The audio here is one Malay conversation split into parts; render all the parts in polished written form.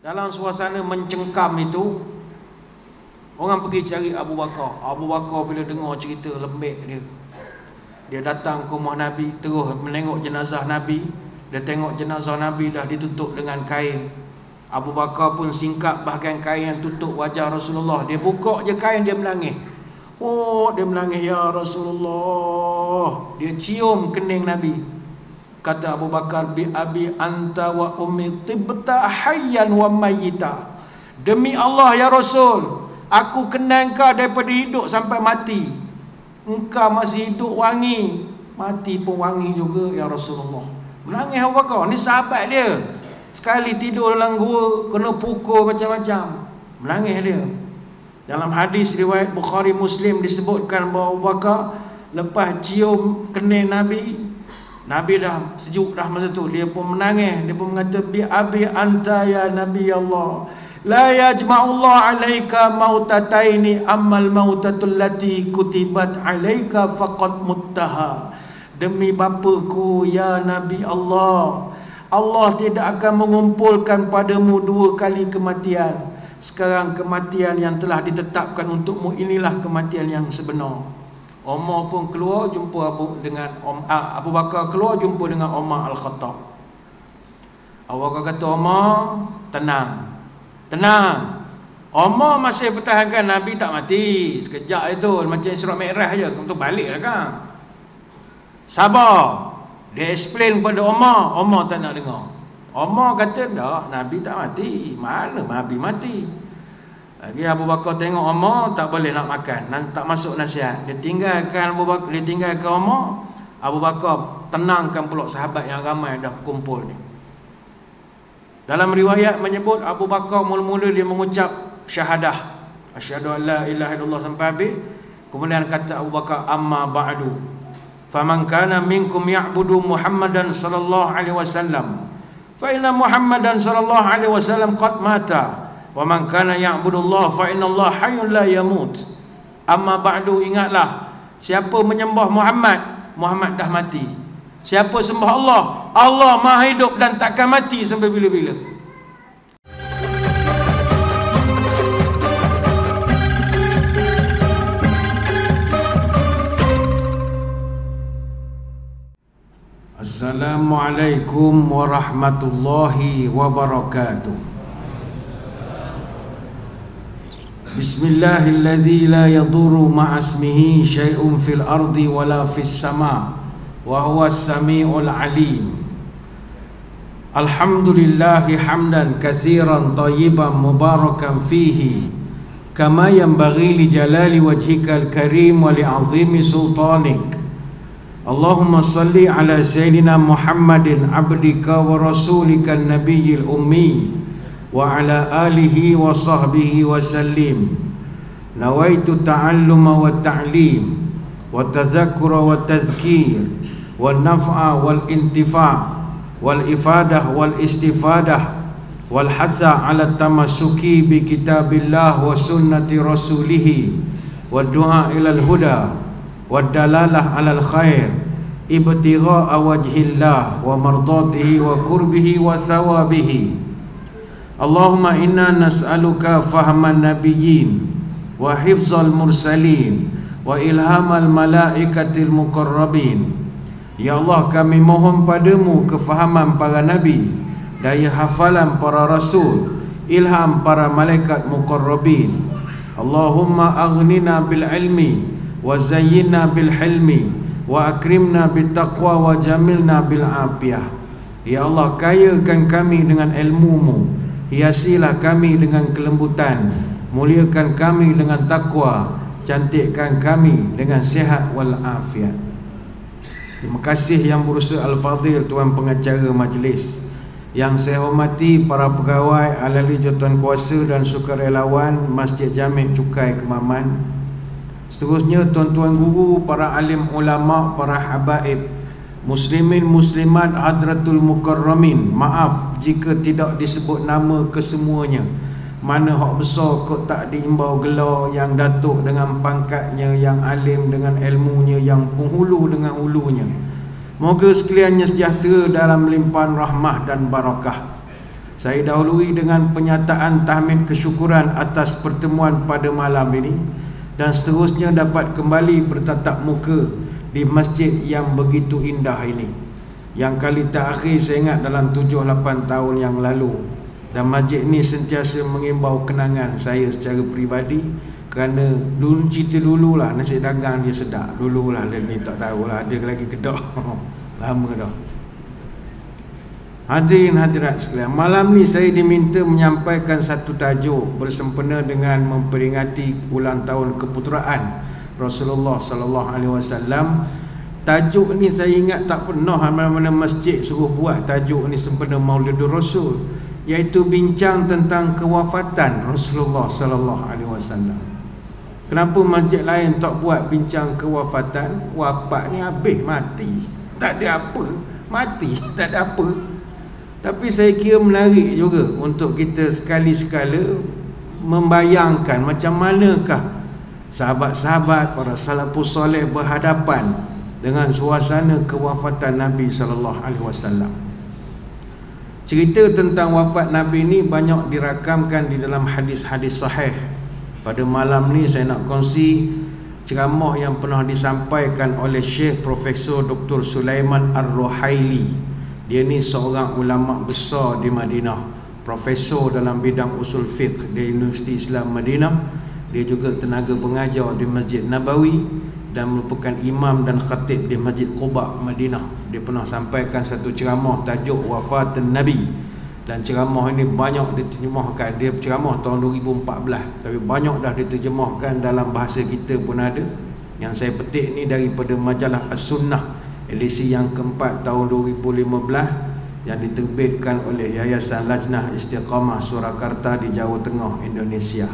Dalam suasana mencengkam itu, orang pergi cari Abu Bakar. Abu Bakar bila dengar cerita lembik dia, dia datang ke rumah Nabi, terus menengok jenazah Nabi. Dia tengok jenazah Nabi dah ditutup dengan kain. Abu Bakar pun singkap bahagian kain yang tutup wajah Rasulullah. Dia buka je kain, dia menangis. Oh, dia menangis, ya Rasulullah. Dia cium kening Nabi. Kata Abu Bakar, bi abi anta wa ummi tibta hayyan wa mayyita. Demi Allah ya Rasul, aku kenal engkau daripada hidup sampai mati. Engkau masih hidup wangi, mati pun wangi juga ya Rasulullah. Menangis Abu Bakar. Ni sahabat dia. Sekali tidur dalam gua kena pukul macam-macam. Menangis dia. Dalam hadis riwayat Bukhari Muslim disebutkan bahawa Abu Bakar lepas cium kening Nabi, Nabi dah sejuk dah masa tu, dia pun menangis. Dia pun mengata, bi abi anta ya Nabi Allah, la yajma'ullah alaika mautataini ammal mautatul lati kutibat alaika faqad muttaha. Demi bapaku ya Nabi Allah, Allah tidak akan mengumpulkan padamu dua kali kematian. Sekarang kematian yang telah ditetapkan untukmu, inilah kematian yang sebenar. Umar pun keluar jumpa Abu Bakar keluar jumpa dengan Umar Al-Khattab. Abu Bakar kata, Umar, tenang. Tenang. Umar masih pertahankan Nabi tak mati. Sekejap itu, macam Isra Mi'raj je, untuk balik lah kan. Sabar. Dia explain kepada Umar, Umar tak nak dengar. Umar kata, tak, Nabi tak mati. Mana Nabi mati? Lagi Abu Bakar tengok Umar tak boleh nak makan, tak masuk nasihat. Dia tinggalkan Abu Bakar, dia tinggalkan Umar. Abu Bakar tenangkan pula sahabat yang ramai dah kumpul ni. Dalam riwayat menyebut Abu Bakar mula-mula dia mengucap syahadah, asyhadu an la ilaha illallah sampai habis. Kemudian kata Abu Bakar, amma ba'du, faman kana minkum ya'budu Muhammadan sallallahu alaihi wasallam, fa inna Muhammadan sallallahu alaihi wasallam qad mata. Wa man kana ya'budullah fa innallaha hayyun la yamut. Amma ba'du, ingatlah, siapa menyembah Muhammad, Muhammad dah mati. Siapa sembah Allah, Allah Maha hidup dan takkan mati sampai bila-bila. Assalamualaikum warahmatullahi wabarakatuh. Bismillahilladzi la yadurru ma'asmihi syai'un fil ardi wala fis sama' wa huwas sami'ul alim. Alhamdulillahi hamdan katsiran tayyiban mubarakan fihi kama yanbaghi li jalali wajhikal karim wa li 'azimi sultanik. Allahumma salli ala sayyidina Muhammadin abdika wa rasulika nabiyil ummi wa ala alihi wa sahbihi wa sallim. Nawaitu ta'alluma wa ta'lim wa tazakkura wa tazkir wa naf'a wal intifa' wal ifadah wal istifadah wal hatha ala tamassuki bi kitabillah wa sunnati rasulih wa du'a ilal huda wa dalalah alal khair ibtigha'a wajhillah wa mardatihi wa qurbihi wa sawabihi. Allahumma inna nas'aluka fahman nabiyyin wa hifzal mursalin wa ilhamal malaikatil muqarrabin. Ya Allah, kami mohon padamu kefahaman para nabi, daya hafalan para rasul, ilham para malaikat muqarrabin. Allahumma aghnina bil ilmi wa zayyinna bil hilmi wa akrimna bit taqwa wa jamilna bil afiyah. Ya Allah, kayakan kami dengan ilmu-Mu, hiasilah kami dengan kelembutan, muliakan kami dengan takwa, cantikkan kami dengan sihat wal afiat. Terima kasih Yang Berusaha Al-Fadhil, Tuan Pengacara Majlis. Yang saya hormati para pegawai, ahli jawatan kuasa dan sukarelawan Masjid Jami' Cukai Kemaman. Seterusnya tuan-tuan guru, para alim ulama, para habaib, muslimin muslimat hadratul mukarramin. Maaf jika tidak disebut nama kesemuanya. Mana hak besar kok tak diimbau gelar, yang datuk dengan pangkatnya, yang alim dengan ilmunya, yang penghulu dengan hulunya. Moga sekaliannya sejahtera dalam limpahan rahmah dan barakah. Saya dahului dengan penyataan tahmid kesyukuran atas pertemuan pada malam ini, dan seterusnya dapat kembali bertatap muka di masjid yang begitu indah ini, yang kali terakhir saya ingat dalam 7-8 tahun yang lalu. Dan masjid ini sentiasa mengimbau kenangan saya secara peribadi, kerana dulu cerita dululah nasi dagang dia sedap. Dululah ni tak tahulah ada lagi kedok. Lama dah. Hadirin hadirat sekalian, malam ni saya diminta menyampaikan satu tajuk bersempena dengan memperingati ulang tahun keputeraan Rasulullah sallallahu alaihi wasallam. Tajuk ni saya ingat tak pernah mana-mana masjid suruh buat tajuk ni sempena Maulidur Rasul, iaitu bincang tentang kewafatan Rasulullah sallallahu alaihi wasallam. Kenapa masjid lain tak buat bincang kewafatan? Wafat ni habis, mati, tak ada apa, mati tak ada apa. Tapi saya kira menarik juga untuk kita sekali-sekala membayangkan macam manakah sahabat-sahabat para salafus soleh berhadapan dengan suasana kewafatan Nabi sallallahu alaihi wasallam. Cerita tentang wafat Nabi ini banyak dirakamkan di dalam hadis-hadis sahih. Pada malam ni saya nak kongsi ceramah yang pernah disampaikan oleh Syekh Profesor Dr. Sulaiman Ar-Ruhaili. Dia ni seorang ulama besar di Madinah, profesor dalam bidang usul fiqh di Universiti Islam Madinah. Dia juga tenaga pengajar di Masjid Nabawi dan merupakan imam dan khatib di Masjid Quba Madinah. Dia pernah sampaikan satu ceramah tajuk Wafatan Nabi, dan ceramah ini banyak diterjemahkan. Dia ceramah tahun 2014, tapi banyak dah diterjemahkan dalam bahasa kita pun ada. Yang saya petik ni daripada majalah As-Sunnah edisi yang keempat tahun 2015 yang diterbitkan oleh Yayasan Lajnah Istiqamah Surakarta di Jawa Tengah, Indonesia.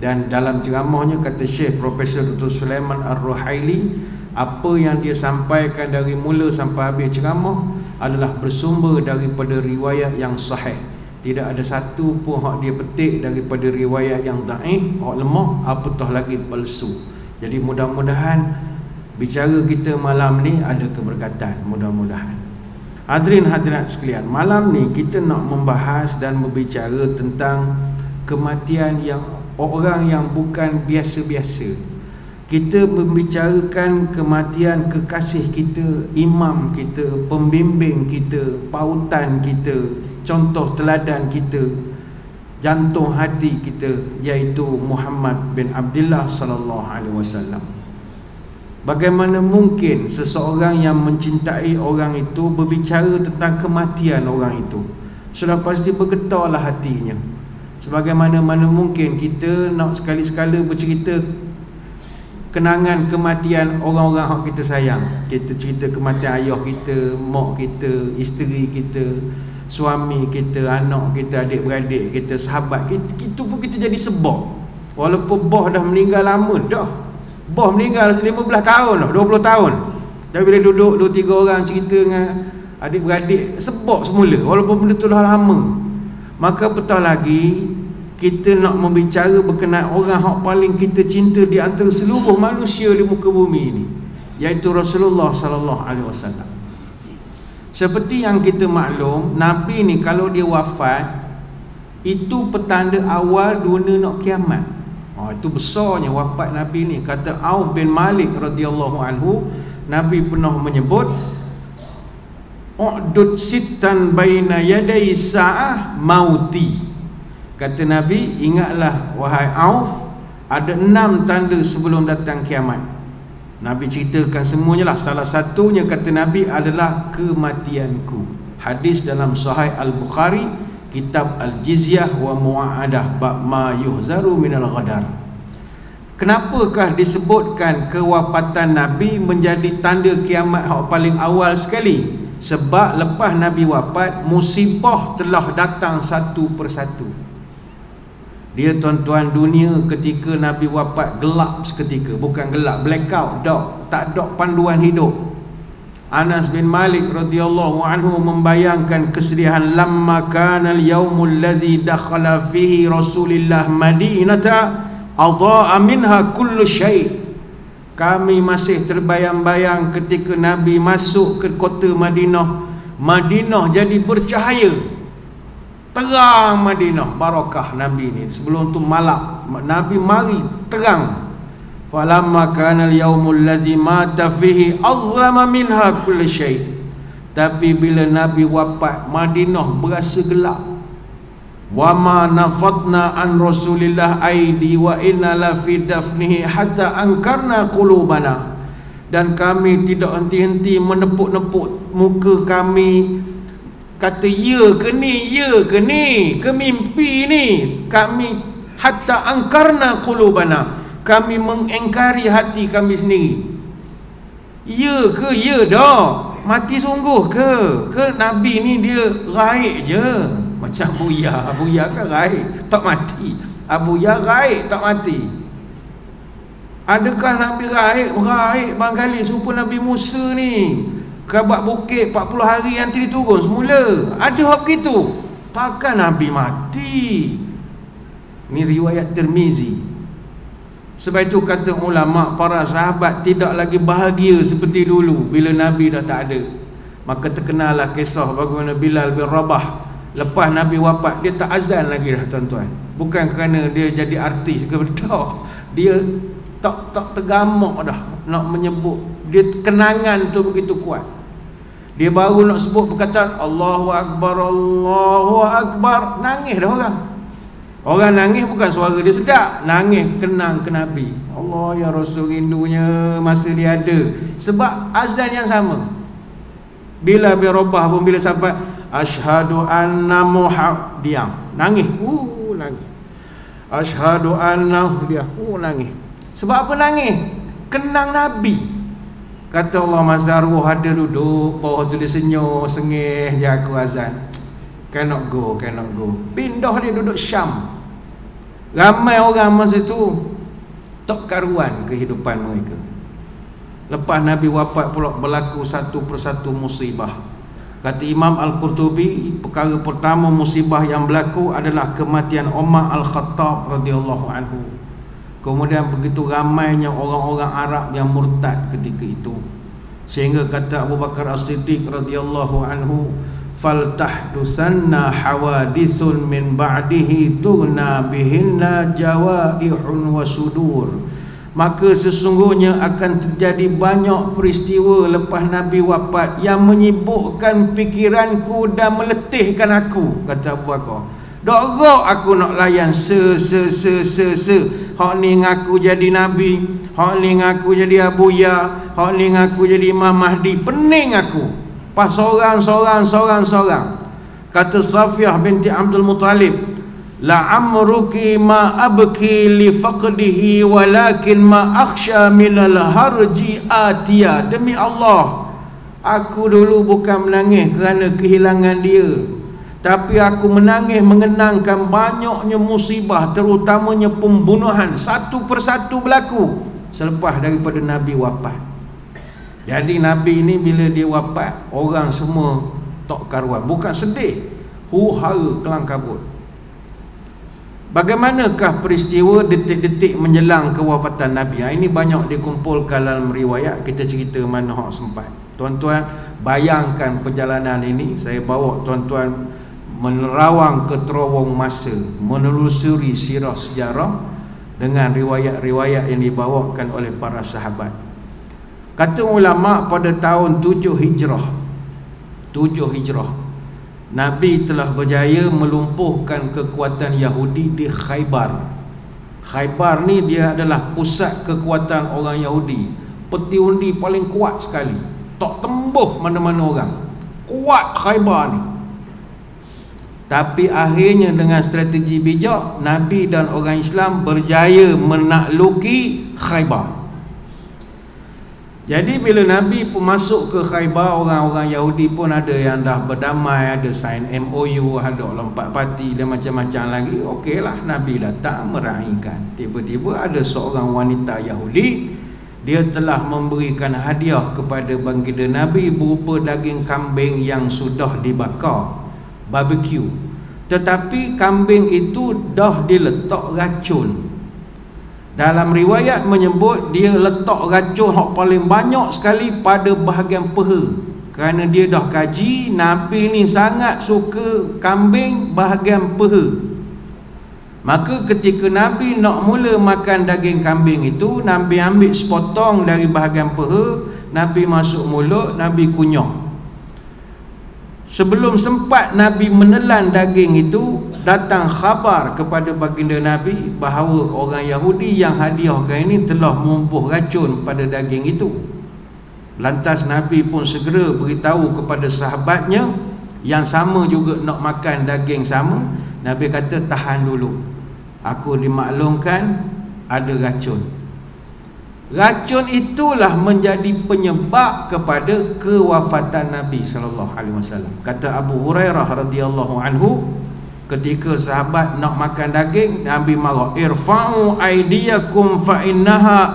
Dan dalam ceramahnya kata Syekh Profesor Dr. Sulaiman Ar-Ruhaili, apa yang dia sampaikan dari mula sampai habis ceramah adalah bersumber daripada riwayat yang sahih. Tidak ada satu pun hak dia petik daripada riwayat yang dhaif, hak lemah, apatah lagi palsu. Jadi mudah-mudahan bicara kita malam ni ada keberkatan, mudah-mudahan. Hadirin hadirat sekalian, malam ni kita nak membahas dan berbicara tentang kematian yang orang yang bukan biasa-biasa. Kita membicarakan kematian kekasih kita, imam kita, pembimbing kita, pautan kita, contoh teladan kita, jantung hati kita, iaitu Muhammad bin Abdullah sallallahu alaihi wasallam. Bagaimana mungkin seseorang yang mencintai orang itu berbicara tentang kematian orang itu? Sudah pasti bergetarlah hatinya. Sebagaimana mungkin kita nak sekali-sekala bercerita kenangan kematian orang-orang yang kita sayang. Kita cerita kematian ayah kita, mak kita, isteri kita, suami kita, anak kita, adik-beradik kita, sahabat kita. Itu pun kita jadi sebab. Walaupun bos dah meninggal lama dah. Bos meninggal 15 tahun dah, 20 tahun. Tapi bila duduk 2-3 orang cerita dengan adik-beradik, sebab semula walaupun benda tu dah lama. Maka apatah lagi kita nak membicara berkenaan orang yang paling kita cinta di antara seluruh manusia di muka bumi ini, iaitu Rasulullah sallallahu alaihi wasallam. Seperti yang kita maklum, Nabi ni kalau dia wafat, itu petanda awal dunia nak kiamat. Itu besarnya wafat Nabi ni. Kata Auf bin Malik radhiyallahu anhu, Nabi pernah menyebut, "U'dud sittan baina yaday sa'ah mauti." Kata Nabi, ingatlah wahai Auf, ada 6 tanda sebelum datang kiamat. Nabi ceritakan semuanya lah. Salah satunya kata Nabi adalah kematianku. Hadis dalam Sahih Al-Bukhari, Kitab Al-Jizyah wa Mu'adah, bab ma yuhzaru minal ghadar. Kenapakah disebutkan kewafatan Nabi menjadi tanda kiamat yang paling awal sekali? Sebab lepas Nabi wafat, musibah telah datang satu persatu. Dia tuan-tuan, dunia ketika Nabi wafat gelap seketika. Bukan gelap, blackout, tak ada panduan hidup. Anas bin Malik radhiyallahu anhu membayangkan kesedihan, lamma kana al-yaumul ladzi dakhala fihi Rasulullah Madinata adha'a minha kullu syai'. Kami masih terbayang-bayang ketika Nabi masuk ke kota Madinah. Madinah jadi bercahaya. terang Madinah, barakah Nabi ni. Sebelum tu malam Nabi mari terang. Falamma kana al-yaumul ladzi mata fihi azlama minha kulli syai'. Tapi bila Nabi wafat, Madinah berasa gelap. Wa ma nafatna an Rasulillah aidi wa inna la fi dafnihi hatta ankarna qulubana. Dan kami tidak henti-henti menepuk-nepuk muka kami, kata ya ke ni, ke mimpi ni. Kami hatta angkarna qulubana, kami mengingkari hati kami sendiri. Ya ke? Ya dah. Mati sungguh ke Nabi ni dia raib je. Macam Buya kan raib tak mati. Buya raib tak mati. Adakah Nabi raib barangkali serupa Nabi Musa ni, kabat bukit 40 hari nanti diturun semula. Ada hak begitu. Takkan Nabi mati. Ni riwayat Tirmizi. Sebab itu kata ulama, para sahabat tidak lagi bahagia seperti dulu bila Nabi dah tak ada. Maka terkenalah kisah bagaimana Bilal bin Rabah, lepas Nabi wafat dia tak azan lagi dah tuan-tuan. Bukan kerana dia jadi artis ke, tak. Dia tak tergamak dah nak menyebut. Dia kenangan tu begitu kuat. Dia baru nak sebut perkataan Allahu Akbar, Allahu Akbar, nangis dah orang. Orang nangis bukan suara dia sedap, nangis kenang ke Nabi. Allah ya Rasul, rindunya masa dia ada. Sebab azan yang sama. Bila bin Rabah pun bila sampai asyhadu anna Muhammad, diam, nangis. Nangis. Asyhadu anna, dia nangis. Sebab apa nangis? Kenang Nabi. Kata Allah, masa arwah ada duduk bawah tu dia senyum, sengih je aku azan. Cannot go. Pindah dia duduk Syam. Ramai orang masa tu tak karuan kehidupan mereka. Lepas Nabi wafat pula berlaku satu persatu musibah. Kata Imam Al-Qurtubi, perkara pertama musibah yang berlaku adalah kematian Umar Al-Khattab radhiyallahu anhu. Kemudian begitu ramainya orang-orang Arab yang murtad ketika itu, sehingga kata Abu Bakar As-Siddiq radhiyallahu anhu, faltahdusanna hawadithun min ba'dihi tughna bihinna jawaihun wa sudur. Maka sesungguhnya akan terjadi banyak peristiwa lepas Nabi wafat yang menyibukkan fikiranku dan meletihkan aku, kata Abu Bakar. Dok aku nak layan hak ni ngaku jadi Nabi, hak ni ngaku jadi Abu Ya, hak ni ngaku jadi Imam Mahdi. Pening aku. Pas seorang. Kata Safiyah binti Abdul Muttalib, la amruki ma abki li faqdihi walakin ma akhsha minal harji atiya. Demi Allah, aku dulu bukan menangis kerana kehilangan dia, tapi aku menangis mengenangkan banyaknya musibah, terutamanya pembunuhan satu persatu berlaku selepas daripada Nabi wafat. Jadi Nabi ini bila dia wafat, orang semua tak karuan, bukan sedih, huru-hara kelang kabut. Bagaimanakah peristiwa detik-detik menjelang kewafatan Nabi? Ini banyak dikumpulkan dalam riwayat. Kita cerita mana hak sempat. Tuan-tuan bayangkan perjalanan ini. Saya bawa tuan-tuan menerawang ke terowong masa, menelusuri sirah sejarah dengan riwayat-riwayat yang dibawakan oleh para sahabat. Kata ulama, pada tahun 7 Hijrah Nabi telah berjaya melumpuhkan kekuatan Yahudi di Khaybar. Khaybar ni dia adalah pusat kekuatan orang Yahudi. Peti undi paling kuat sekali, tak tembus mana-mana orang. Kuat Khaybar ni. Tapi akhirnya dengan strategi bijak, Nabi dan orang Islam berjaya menakluki Khaybar. Jadi bila Nabi pun masuk ke Khaybar, orang-orang Yahudi pun ada yang dah berdamai, ada sign MOU, ada lompat parti dan macam-macam lagi. Okeylah, Nabi datang meraihkan. Tiba-tiba ada seorang wanita Yahudi, dia telah memberikan hadiah kepada baginda Nabi berupa daging kambing yang sudah dibakar, barbecue. Tetapi kambing itu dah diletak racun. Dalam riwayat menyebut dia letak racun hak paling banyak sekali pada bahagian peha kerana dia dah kaji Nabi ni sangat suka kambing bahagian peha. Maka ketika Nabi nak mula makan daging kambing itu, Nabi ambil sepotong dari bahagian peha, Nabi masuk mulut, Nabi kunyah. Sebelum sempat Nabi menelan daging itu, datang khabar kepada baginda Nabi bahawa orang Yahudi yang hadiahkan ini telah memumpuh racun pada daging itu. Lantas Nabi pun segera beritahu kepada sahabatnya yang sama juga nak makan daging sama. Nabi kata, tahan dulu, aku dimaklumkan ada racun. Racun itulah menjadi penyebab kepada kewafatan Nabi SAW. Kata Abu Hurairah radhiyallahu anhu, ketika sahabat nak makan daging, Nabi marah, irfa'u aydiyakum fa innaha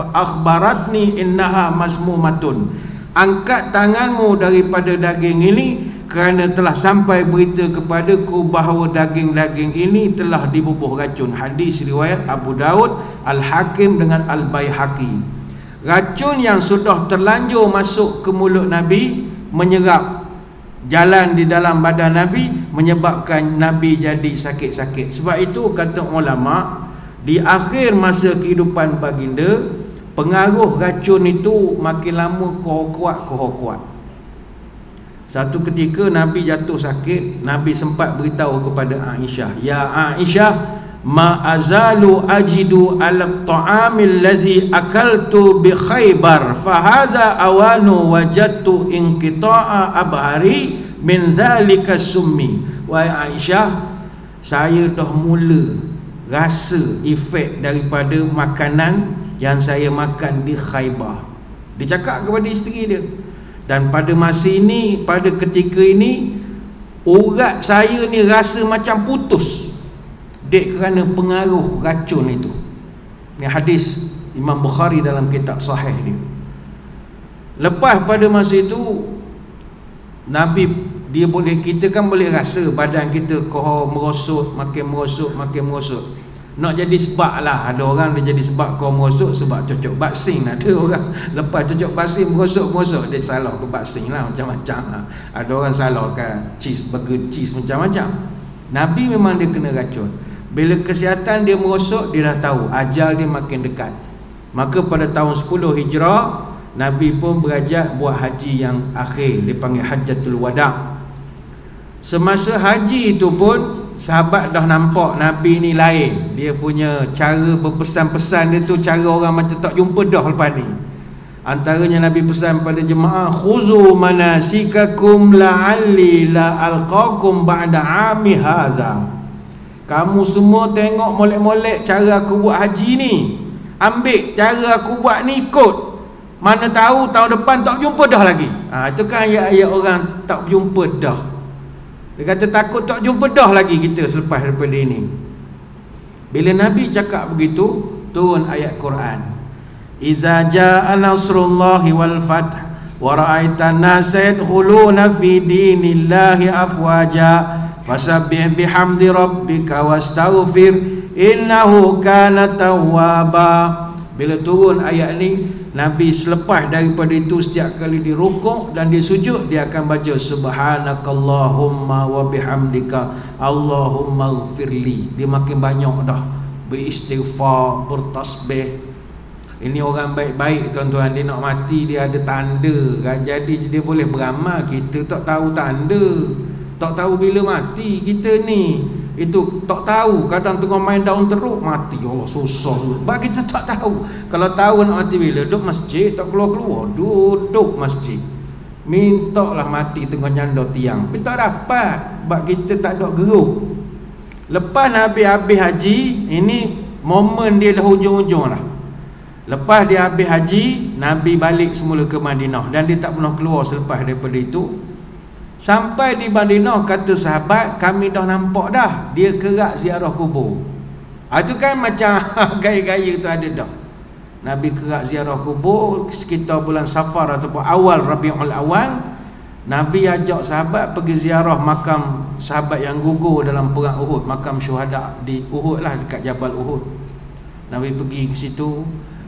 akhbaratni innaha masmumatun. Angkat tanganmu daripada daging ini kerana telah sampai berita kepadaku bahawa daging-daging ini telah dibubuh racun. Hadis riwayat Abu Daud, Al-Hakim dengan Al-Baihaqi. Racun yang sudah terlanjur masuk ke mulut Nabi, menyerap jalan di dalam badan Nabi, menyebabkan Nabi jadi sakit-sakit. Sebab itu kata ulama, di akhir masa kehidupan baginda, pengaruh racun itu makin lama kuat. Satu ketika Nabi jatuh sakit, Nabi sempat beritahu kepada Aisyah, ya Aisyah, ma azalu ajidu ala ta'amil ladzi akaltu bi Khaybar fa hadza awanu wajadtu inqita'a abhari min zalika summi. Wahai Aisyah, saya dah mula rasa efek daripada makanan yang saya makan di Khaybar. Dia cakap kepada isteri dia, dan pada masa ini, pada ketika ini, urat saya ni rasa macam putus dek kerana pengaruh racun itu. Ini hadis Imam Bukhari dalam kitab sahih dia. Lepas pada masa itu, Nabi, dia boleh, kita kan boleh rasa badan kita kohor merosot, makin merosot. Nak jadi sebab lah, ada orang dia jadi sebab kau merosot sebab cocok baksing. Ada orang lepas cocok baksing merosot, dia salah ke baksing lah, macam-macam lah. Ada orang salah ke burger cheese, macam-macam. Nabi memang dia kena racun. Bila kesihatan dia merosot, dia dah tahu ajal dia makin dekat. Maka pada tahun 10 Hijrah, Nabi pun berajak buat haji yang akhir, dipanggil Hajjatul Wada'. Semasa haji itu pun sahabat dah nampak Nabi ni lain. Dia punya cara berpesan-pesan dia tu, cara orang macam tak jumpa dah lepas ni. Antaranya Nabi pesan pada jemaah, khuzu manasikakum la'alli la alqakum ba'da ami hadza. Kamu semua tengok molek-molek cara aku buat haji ni, ambil cara aku buat ni, ikut. Mana tahu tahun depan tak jumpa dah lagi. Itu kan ayat-ayat orang tak jumpa dah. Dia kata takut tak jumpa dah lagi kita selepas daripada ini. Bila Nabi cakap begitu, turun ayat Quran, Iza ja'a nasrullahi wal fath wa ra'aitan nasa yadkhuluna fi dinillahi afwaja fasabbih bihamdi rabbika wastaghfir innahu kana tawwaba. Bila turun ayat ni, Nabi selepas daripada itu, setiap kali dia rukuk dan dia sujud, dia akan baca subhanakallahumma wa bihamdika Allahumma ighfirli. Dia makin banyak dah beristighfar, bertasbih. Ini orang baik-baik tuan-tuan, dia nak mati dia ada tanda kan? Jadi dia boleh beramal. Kita tak tahu tanda, tak tahu bila mati kita ni. Itu tak tahu, kadang tengah main daun teruk mati, Allah susah tu. Sebab kita tak tahu. Kalau tahu nak mati bila, duduk masjid, tak keluar-keluar, duduk masjid, minta lah mati tengah nyanda tiang, tapi tak dapat. Sebab kita tak ada geruh. Lepas Nabi habis haji, ini momen dia dah hujung-hujung lah. Lepas dia habis haji, Nabi balik semula ke Madinah, dan dia tak pernah keluar selepas daripada itu. Sampai di Madinah, kata sahabat, kami dah nampak dah dia kerak ziarah kubur. Itu kan macam gaya-gaya tu ada dah. Nabi kerak ziarah kubur sekitar bulan Safar ataupun awal Rabiul Awal. Nabi ajak sahabat pergi ziarah makam sahabat yang gugur dalam perang Uhud, makam syuhada di Uhud lah, dekat Jabal Uhud. Nabi pergi ke situ,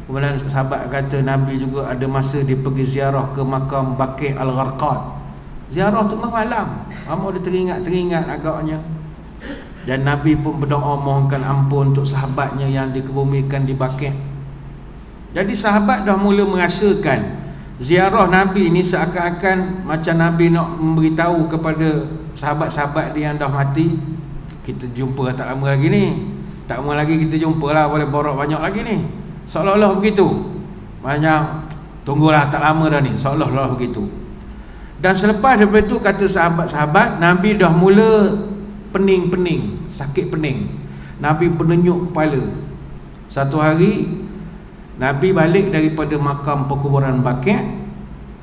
Kemudian sahabat kata Nabi juga ada masa dia pergi ziarah ke makam Baqi' Al-Gharqad. Ziarah tengah malam, ramai dia teringat agaknya. Dan Nabi pun berdoa mohonkan ampun untuk sahabatnya yang dikebumikan di Baqi'. Jadi sahabat dah mula merasakan ziarah Nabi ni seakan-akan macam Nabi nak memberitahu kepada sahabat-sahabat dia yang dah mati, kita jumpa tak lama lagi ni, tak lama lagi kita jumpa lah, boleh borak banyak lagi ni. Seolah-olah begitu. Banyak, tunggulah tak lama dah ni, seolah-olah begitu. Dan selepas daripada itu kata sahabat-sahabat, Nabi dah mula pening-pening, sakit pening. Nabi penenyuk kepala. Satu hari Nabi balik daripada makam perkuburan Baqi'.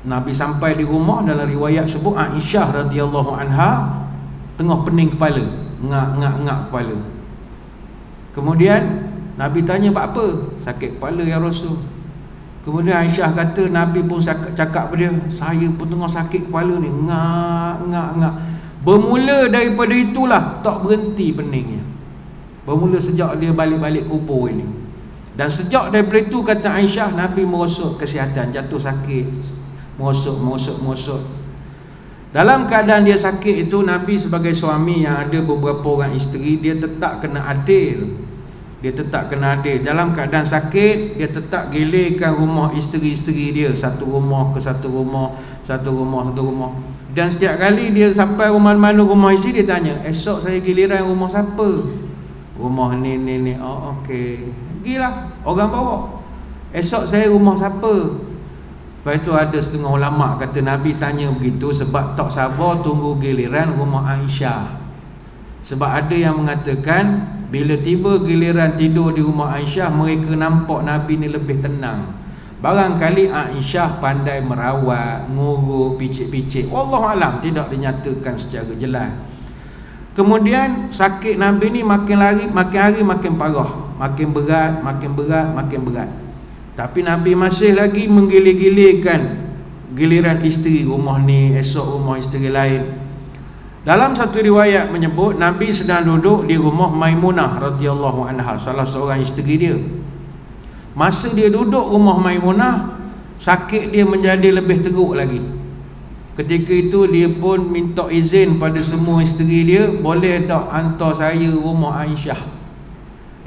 Nabi sampai di rumah, dalam riwayat sebut Aisyah radhiyallahu anha tengah pening kepala, ngak kepala. Kemudian Nabi tanya, "Buat apa? Sakit kepala ya Rasul." Kemudian Aisyah kata, Nabi pun cakap pada dia, "Saya pun tengah sakit kepala ni, ngak." Bermula daripada itulah tak berhenti peningnya. Bermula sejak dia balik-balik kubur ini. Dan sejak daripada itu kata Aisyah, Nabi merosot kesihatan, jatuh sakit, merosot. Dalam keadaan dia sakit itu, Nabi sebagai suami yang ada beberapa orang isteri, dia tetap kena adil. Dalam keadaan sakit, dia tetap gilirkan rumah isteri-isteri dia, satu rumah ke satu rumah. Dan setiap kali dia sampai rumah mana rumah isteri, dia tanya, "Esok saya giliran rumah siapa?" "Rumah ni." "Oh okey." Gilah orang bawa. "Esok saya rumah siapa?" Lepas itu ada setengah ulama kata Nabi tanya begitu sebab tak sabar tunggu giliran rumah Aisyah. Sebab ada yang mengatakan bila tiba giliran tidur di rumah Aisyah, mereka nampak Nabi ni lebih tenang. Barangkali Aisyah pandai merawat, ngurus, picit-picit. Wallahualam, tidak dinyatakan secara jelas. Kemudian sakit Nabi ni makin hari makin parah, makin berat. Tapi Nabi masih lagi menggilir-gilirkan giliran isteri, rumah ni, esok rumah isteri lain. Dalam satu riwayat menyebut Nabi sedang duduk di rumah Maimunah radhiyallahu anha, salah seorang isteri dia. Masa dia duduk rumah Maimunah, sakit dia menjadi lebih teruk lagi. Ketika itu dia pun minta izin pada semua isteri dia, boleh tak hantar saya rumah Aisyah.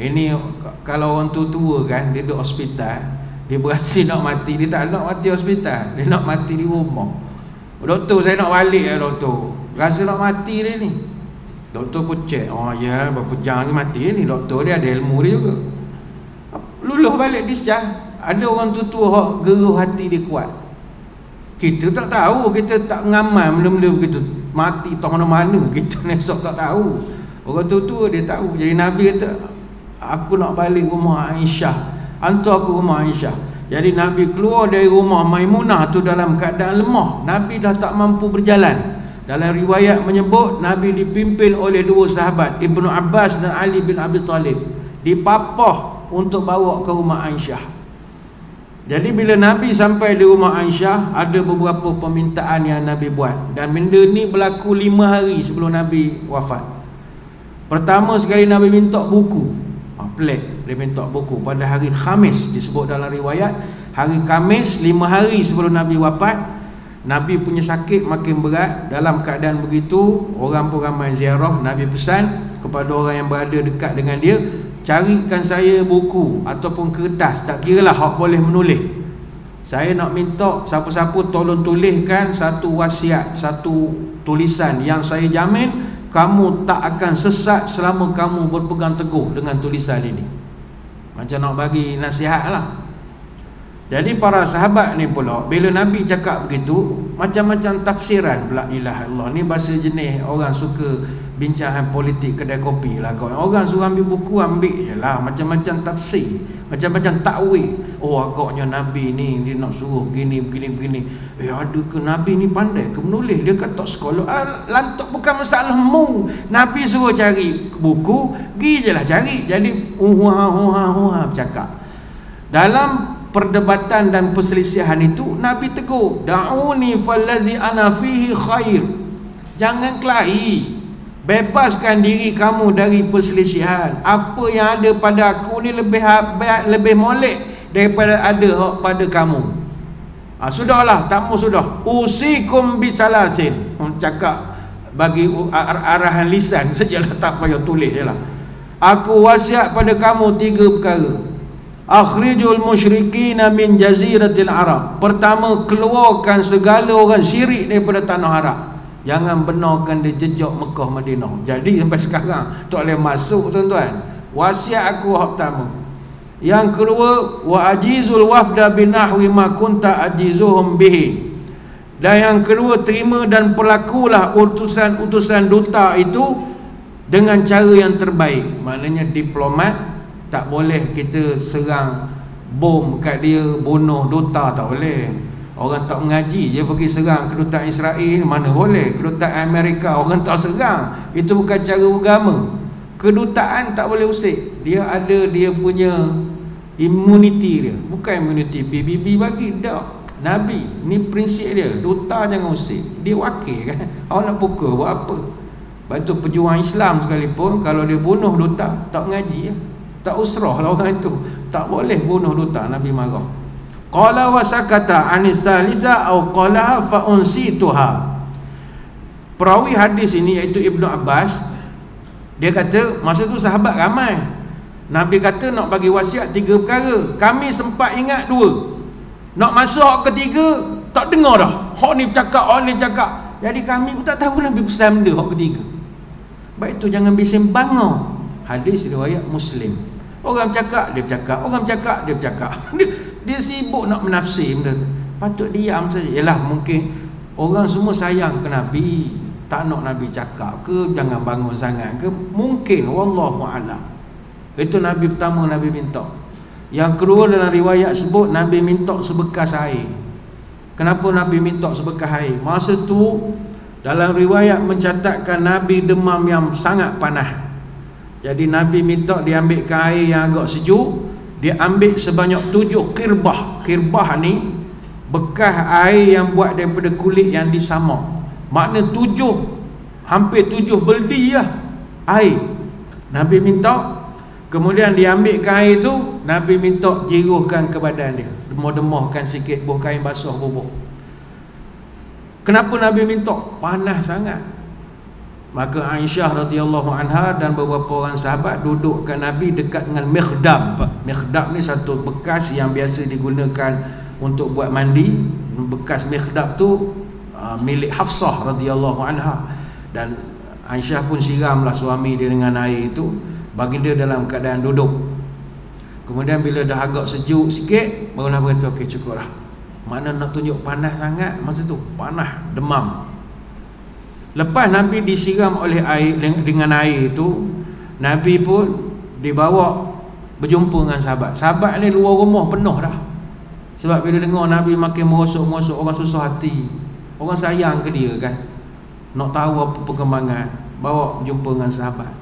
Ini kalau orang tua kan, dia duduk hospital, dia berasa nak mati, dia tak nak mati hospital, dia nak mati di rumah. "Doktor, saya nak balik ya doktor, rasa nak mati dia ni." Doktor pun cek, "Oh ya, berapa jam ni mati ni." Doktor dia ada ilmu dia juga. Luluh balik discharge. Ada orang tua hak geruh hati dia kuat. Kita tak tahu, kita tak ngamal benda-benda begitu. Mati tak mana-mana, kita esok tak tahu. Orang tua dia tahu. Jadi Nabi kata, "Aku nak balik rumah Aisyah, hantar aku rumah Aisyah." Jadi Nabi keluar dari rumah Maimunah tu dalam keadaan lemah. Nabi dah tak mampu berjalan. Dalam riwayat menyebut Nabi dipimpin oleh dua sahabat, Ibnu Abbas dan Ali bin Abi Talib, dipapah untuk bawa ke rumah Aisyah. Jadi bila Nabi sampai di rumah Aisyah, ada beberapa permintaan yang Nabi buat. Dan benda ni berlaku 5 hari sebelum Nabi wafat. Pertama sekali Nabi minta buku, pelik, dia minta buku pada hari Khamis. Disebut dalam riwayat hari Khamis 5 hari sebelum Nabi wafat. Nabi punya sakit makin berat. Dalam keadaan begitu, orang pun ramai ziarah. Nabi pesan kepada orang yang berada dekat dengan dia, "Carikan saya buku ataupun kertas, tak kiralah hak boleh menulis. Saya nak minta siapa-siapa tolong tuliskan satu wasiat, satu tulisan yang saya jamin kamu tak akan sesat selama kamu berpegang teguh dengan tulisan ini." Macam nak bagi nasihat lah. Jadi para sahabat ni pula, bila Nabi cakap begitu, macam-macam tafsiran pula. Ilah Allah, ni bahasa jenis orang suka bincangan politik kedai kopi lah. Orang suruh ambil buku, ambil je lah. Macam-macam tafsir, macam-macam takwil. Oh agaknya Nabi ni dia nak suruh begini. Ada ke Nabi ni pandai ke menulis? Dia kata sekolah. Lantak bukan masalah mu. Nabi suruh cari buku, pergi je lah cari. Jadi bercakap. Dalam perdebatan dan perselisihan itu, Nabi tegur, "Da'uni fallazi ana fihi khair." Jangan kelahi, bebaskan diri kamu dari perselisihan. Apa yang ada pada aku ni lebih molek daripada ada hak pada kamu. Sudahlah, tamu sudah. Usikum bisalasin. Cakap bagi arahan lisan sajalah, tak payah tulis je lah. Aku wasiat pada kamu 3 perkara. Akhrijul musyrikina min jaziratil Arab. Pertama, keluarkan segala orang syirik daripada tanah Arab. Jangan benarkan dia jejak Mekah Madinah. Jadi sampai sekarang tak boleh masuk, tuan-tuan. Wasiat aku hak pertama. Yang kedua, wa ajizul wafda binahwi ma kunta ajizuhum bihi. Dan yang kedua, terima dan perlakulah utusan-utusan duta itu dengan cara yang terbaik. Maknanya diplomat, tak boleh kita serang bom kat dia, bunuh duta, tak boleh. Orang tak mengaji je pergi serang kedutaan Israel, mana boleh. Kedutaan Amerika orang tak serang. Itu bukan cara agama. Kedutaan tak boleh usik. Dia ada dia punya immunity dia. Bukan immunity PBB bagi, tak. Nabi, ni prinsip dia. Duta jangan usik. Dia wakil kan. Awak nak pukul buat apa? Lepas tu pejuang Islam sekalipun, kalau dia bunuh duta, tak mengaji ya. Tak usrah lah orang itu. Tak boleh bunuh duta. Nabi marah. Qala wa sakata anis salisa au qala fa unsituha. Perawi hadis ini iaitu Ibnu Abbas, dia kata masa tu sahabat ramai. Nabi kata nak bagi wasiat 3 perkara. Kami sempat ingat 2. Nak masuk hak ketiga tak dengar dah. Hak ni bercakap, hak ni bercakap. Jadi kami pun tak tahu Nabi pesan benda hak ketiga. Baik tu jangan bising bangau. Hadis riwayat Muslim. Orang bercakap, dia bercakap. Orang bercakap, dia bercakap. Dia sibuk nak menafsir benda tu. Patut diam saja. Yalah, mungkin orang semua sayang ke Nabi, tak nak Nabi cakap ke, jangan bangun sangat ke. Mungkin, wallahu a'lam. Itu Nabi pertama Nabi minta. Yang kedua dalam riwayat sebut Nabi minta sebekas air. Kenapa Nabi minta sebekas air? Masa tu dalam riwayat mencatatkan Nabi demam yang sangat panas. Jadi Nabi minta diambilkan air yang agak sejuk. Dia ambil sebanyak 7 kirbah. Kirbah ni bekas air yang buat daripada kulit yang disamak. Makna 7, hampir 7 beldi lah air Nabi minta. Kemudian diambilkan air tu, Nabi minta jiruhkan ke badan dia, demah-demahkan sikit, buah kain basuh bubuh. Kenapa Nabi minta? Panas sangat. Maka Aisyah radhiyallahu anha dan beberapa orang sahabat duduk kat Nabi dekat dengan mikhdab. Mikhdab ni satu bekas yang biasa digunakan untuk buat mandi. Bekas mikhdab tu milik Hafsah radhiyallahu anha. Dan Aisyah pun siramlah suami dia dengan air itu. Baginda dalam keadaan duduk. Kemudian bila dah agak sejuk sikit, baru Nabi kata okey, cukuplah. Mana nak tunjuk panas sangat masa tu, panas, demam. Lepas Nabi disiram oleh air, dengan air itu, Nabi pun dibawa berjumpa dengan sahabat. Sahabat ni luar rumah penuh dah. Sebab bila dengar Nabi makin merosok-merosok, orang susah hati, orang sayang ke dia kan, nak tahu apa perkembangan, bawa berjumpa dengan sahabat.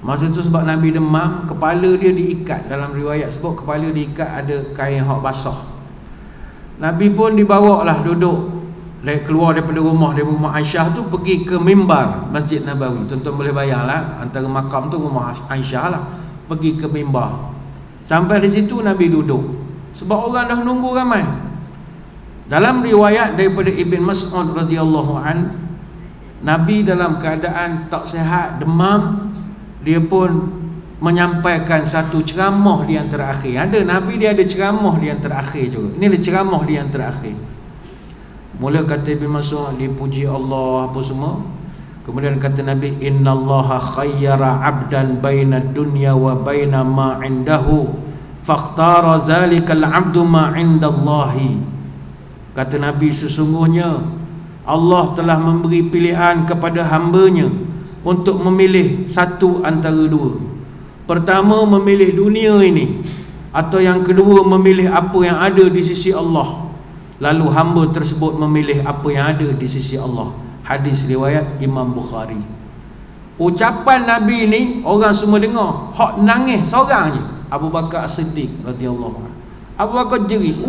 Masa tu sebab Nabi demam, kepala dia diikat. Dalam riwayat sebut kepala diikat ada kain hak basah. Nabi pun dibawa lah duduk, keluar daripada rumah Aisyah tu, pergi ke mimbar Masjid Nabawi. Tuan-tuan boleh bayanglah, antara makam tu rumah Aisyah lah. Pergi ke mimbar. Sampai di situ Nabi duduk, sebab orang dah nunggu ramai. Dalam riwayat daripada Ibn Mas'ud radhiyallahu an, Nabi dalam keadaan tak sihat, demam, dia pun menyampaikan satu ceramah di antara akhir. Ada Nabi, dia ada ceramah di antara akhir juga. Ini ada ceramah di antara akhir. Mula kata Ibn Mas'ud, dipuji Allah apa semua. Kemudian kata Nabi, innallaha khayyara 'abdan baina dunya wa baina ma 'indahu faqtara dzalikal 'abdu ma 'indallahi. Kata Nabi, sesungguhnya Allah telah memberi pilihan kepada hamba-Nya untuk memilih satu antara dua. Pertama, memilih dunia ini, atau yang kedua, memilih apa yang ada di sisi Allah. Lalu hamba tersebut memilih apa yang ada di sisi Allah. Hadis riwayat Imam Bukhari. Ucapan Nabi ni orang semua dengar, hak nangis seorang je, Abu Bakar As-Siddiq radhiyallahu anhu. Abu Bakar jerit,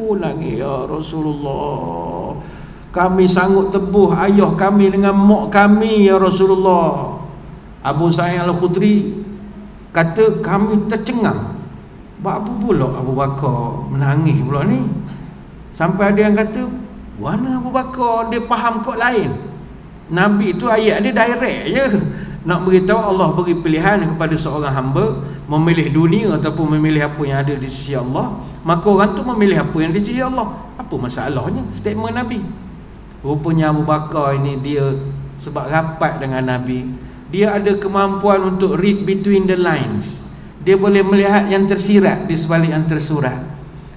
nangis, ya Rasulullah, kami sanggup tebuh ayah kami dengan mak kami, ya Rasulullah. Abu Sa'id Al-Khudri kata, kami tercengang. Buat apa pula Abu Bakar menangis pula ni? Sampai ada yang kata, mana Abu Bakar dia faham kod lain. Nabi tu ayat dia direct je, nak beritahu Allah beri pilihan kepada seorang hamba memilih dunia ataupun memilih apa yang ada di sisi Allah. Maka orang tu memilih apa yang di sisi Allah. Apa masalahnya statement Nabi? Rupanya Abu Bakar ini dia sebab rapat dengan Nabi, dia ada kemampuan untuk read between the lines. Dia boleh melihat yang tersirat di sebalik yang tersurat.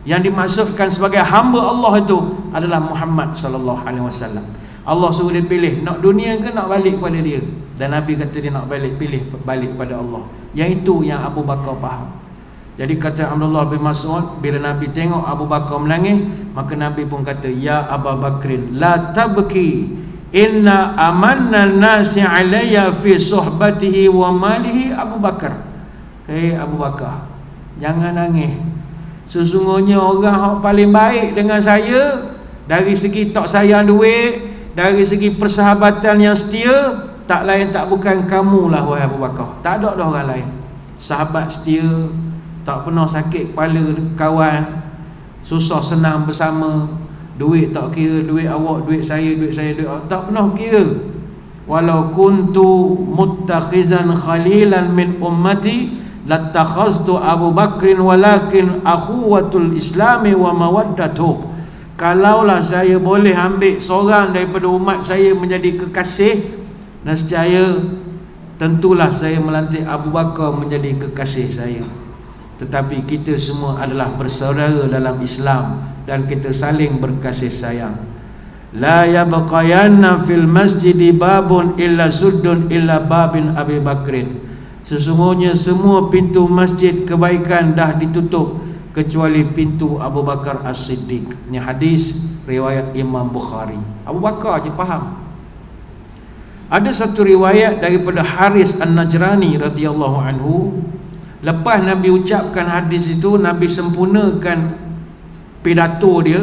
Yang dimaksudkan sebagai hamba Allah itu adalah Muhammad sallallahu alaihi wasallam. Allah suruh dia pilih, nak dunia ke nak balik pada dia. Dan Nabi kata dia nak pilih balik pada Allah. Yang itu yang Abu Bakar faham. Jadi kata Abdullah bin Mas'ud, bila Nabi tengok Abu Bakar menangis, maka Nabi pun kata, ya Abu Bakrin, la tabki, inna amanna nasi alayya fi suhbatihi wa malihi Abu Bakar. Hei Abu Bakar, jangan nangis. Sesungguhnya orang yang paling baik dengan saya dari segi tak sayang duit, dari segi persahabatan yang setia, tak lain tak bukan kamu lah wahai Abu Bakar. Tak ada dah orang lain. Sahabat setia, tak pernah sakit kepala kawan, susah senang bersama, duit tak kira, duit awak, duit saya, duit awak, tak pernah kira. Walau kuntu muttakhizan khalilan min ummati latakhaztu Abu Bakrin walakin akhuwatul islami wa mawaddatuh. Kalaulah saya boleh ambil seorang daripada umat saya menjadi kekasih, nescaya tentulah saya melantik Abu Bakar menjadi kekasih saya. Tetapi kita semua adalah bersaudara dalam Islam dan kita saling berkasih sayang. La yabqayanna fil masjidi babun illa suddun illa babin Abi Bakrin. Sesungguhnya semua pintu masjid kebaikan dah ditutup kecuali pintu Abu Bakar As-Siddiq. Ini hadis riwayat Imam Bukhari. Abu Bakar je faham. Ada satu riwayat daripada Haris An-Najrani radhiyallahu anhu. Lepas Nabi ucapkan hadis itu, Nabi sempurnakan pidato dia.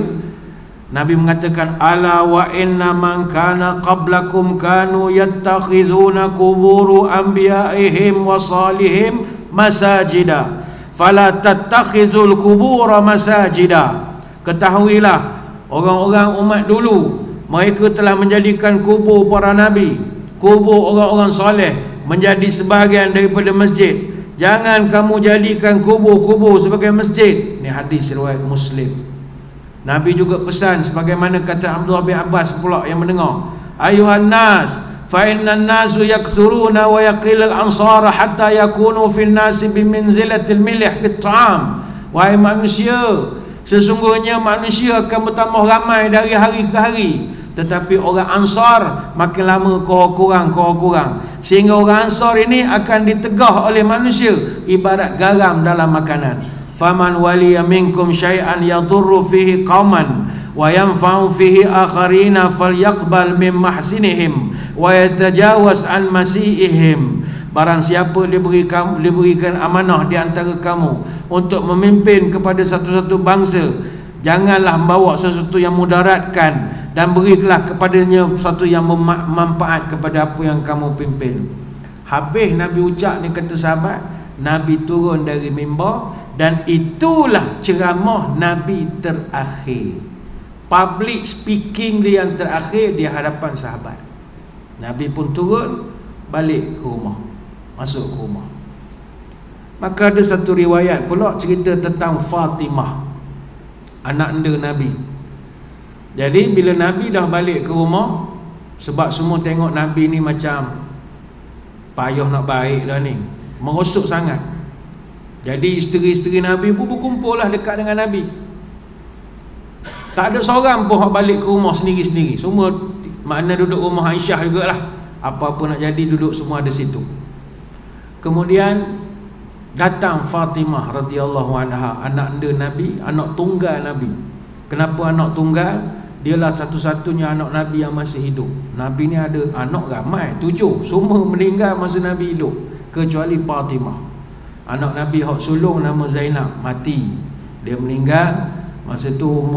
Nabi mengatakan, ala wa inna man kana qablakum kanu yattakhizuna kuburu anbiya'ihim wa salihim masajida fala tattakhizul kubura masajida. Ketahuilah, orang-orang umat dulu, mereka telah menjadikan kubur para nabi, kubur orang-orang soleh menjadi sebahagian daripada masjid. Jangan kamu jadikan kubur-kubur sebagai masjid. Ini hadis riwayat Muslim. Nabi juga pesan sebagaimana kata Abdullah bin Abbas pula yang mendengar, ayuhan nas fa innan nasu yakthuruna wa yaqil al-ansar hatta yakunu fil nasi bimanzilatil milh fit ta'am. Wahai manusia, sesungguhnya manusia akan bertambah ramai dari hari ke hari, tetapi orang Ansar makin lama kurang, sehingga orang Ansar ini akan ditegah oleh manusia ibarat garam dalam makanan. Faman waliya minkum syai'an yadurru fihi qauman wa yanfa'u fihi akharina falyaqbal min mahsinihim wa yatajawaz an masiihim. Barang siapa diberikan amanah di antara kamu untuk memimpin kepada satu-satu bangsa, janganlah membawa sesuatu yang mudaratkan, dan berilah kepadanya sesuatu yang bermanfaat kepada apa yang kamu pimpin. Habis Nabi ucap ni, kata sahabat, Nabi turun dari mimbar, dan itulah ceramah Nabi terakhir. Public speaking dia yang terakhir di hadapan sahabat. Nabi pun turun, balik ke rumah, masuk ke rumah. Maka ada satu riwayat pula cerita tentang Fatimah, anak anda Nabi. Jadi bila Nabi dah balik ke rumah, sebab semua tengok Nabi ni macam payah nak baik dah ni, merosot sangat. Jadi isteri-isteri Nabi pun berkumpul lah dekat dengan Nabi. Tak ada seorang pun balik ke rumah sendiri-sendiri. Semua makna duduk rumah Aisyah jugalah. Apa-apa nak jadi duduk semua ada situ. Kemudian datang Fatimah radhiyallahu anha, anak anda Nabi, anak tunggal Nabi. Kenapa anak tunggal? Dialah satu-satunya anak Nabi yang masih hidup. Nabi ni ada anak ramai, 7. Semua meninggal masa Nabi hidup, kecuali Fatimah. Anak Nabi hak sulung nama Zainab mati. Dia meninggal masa tu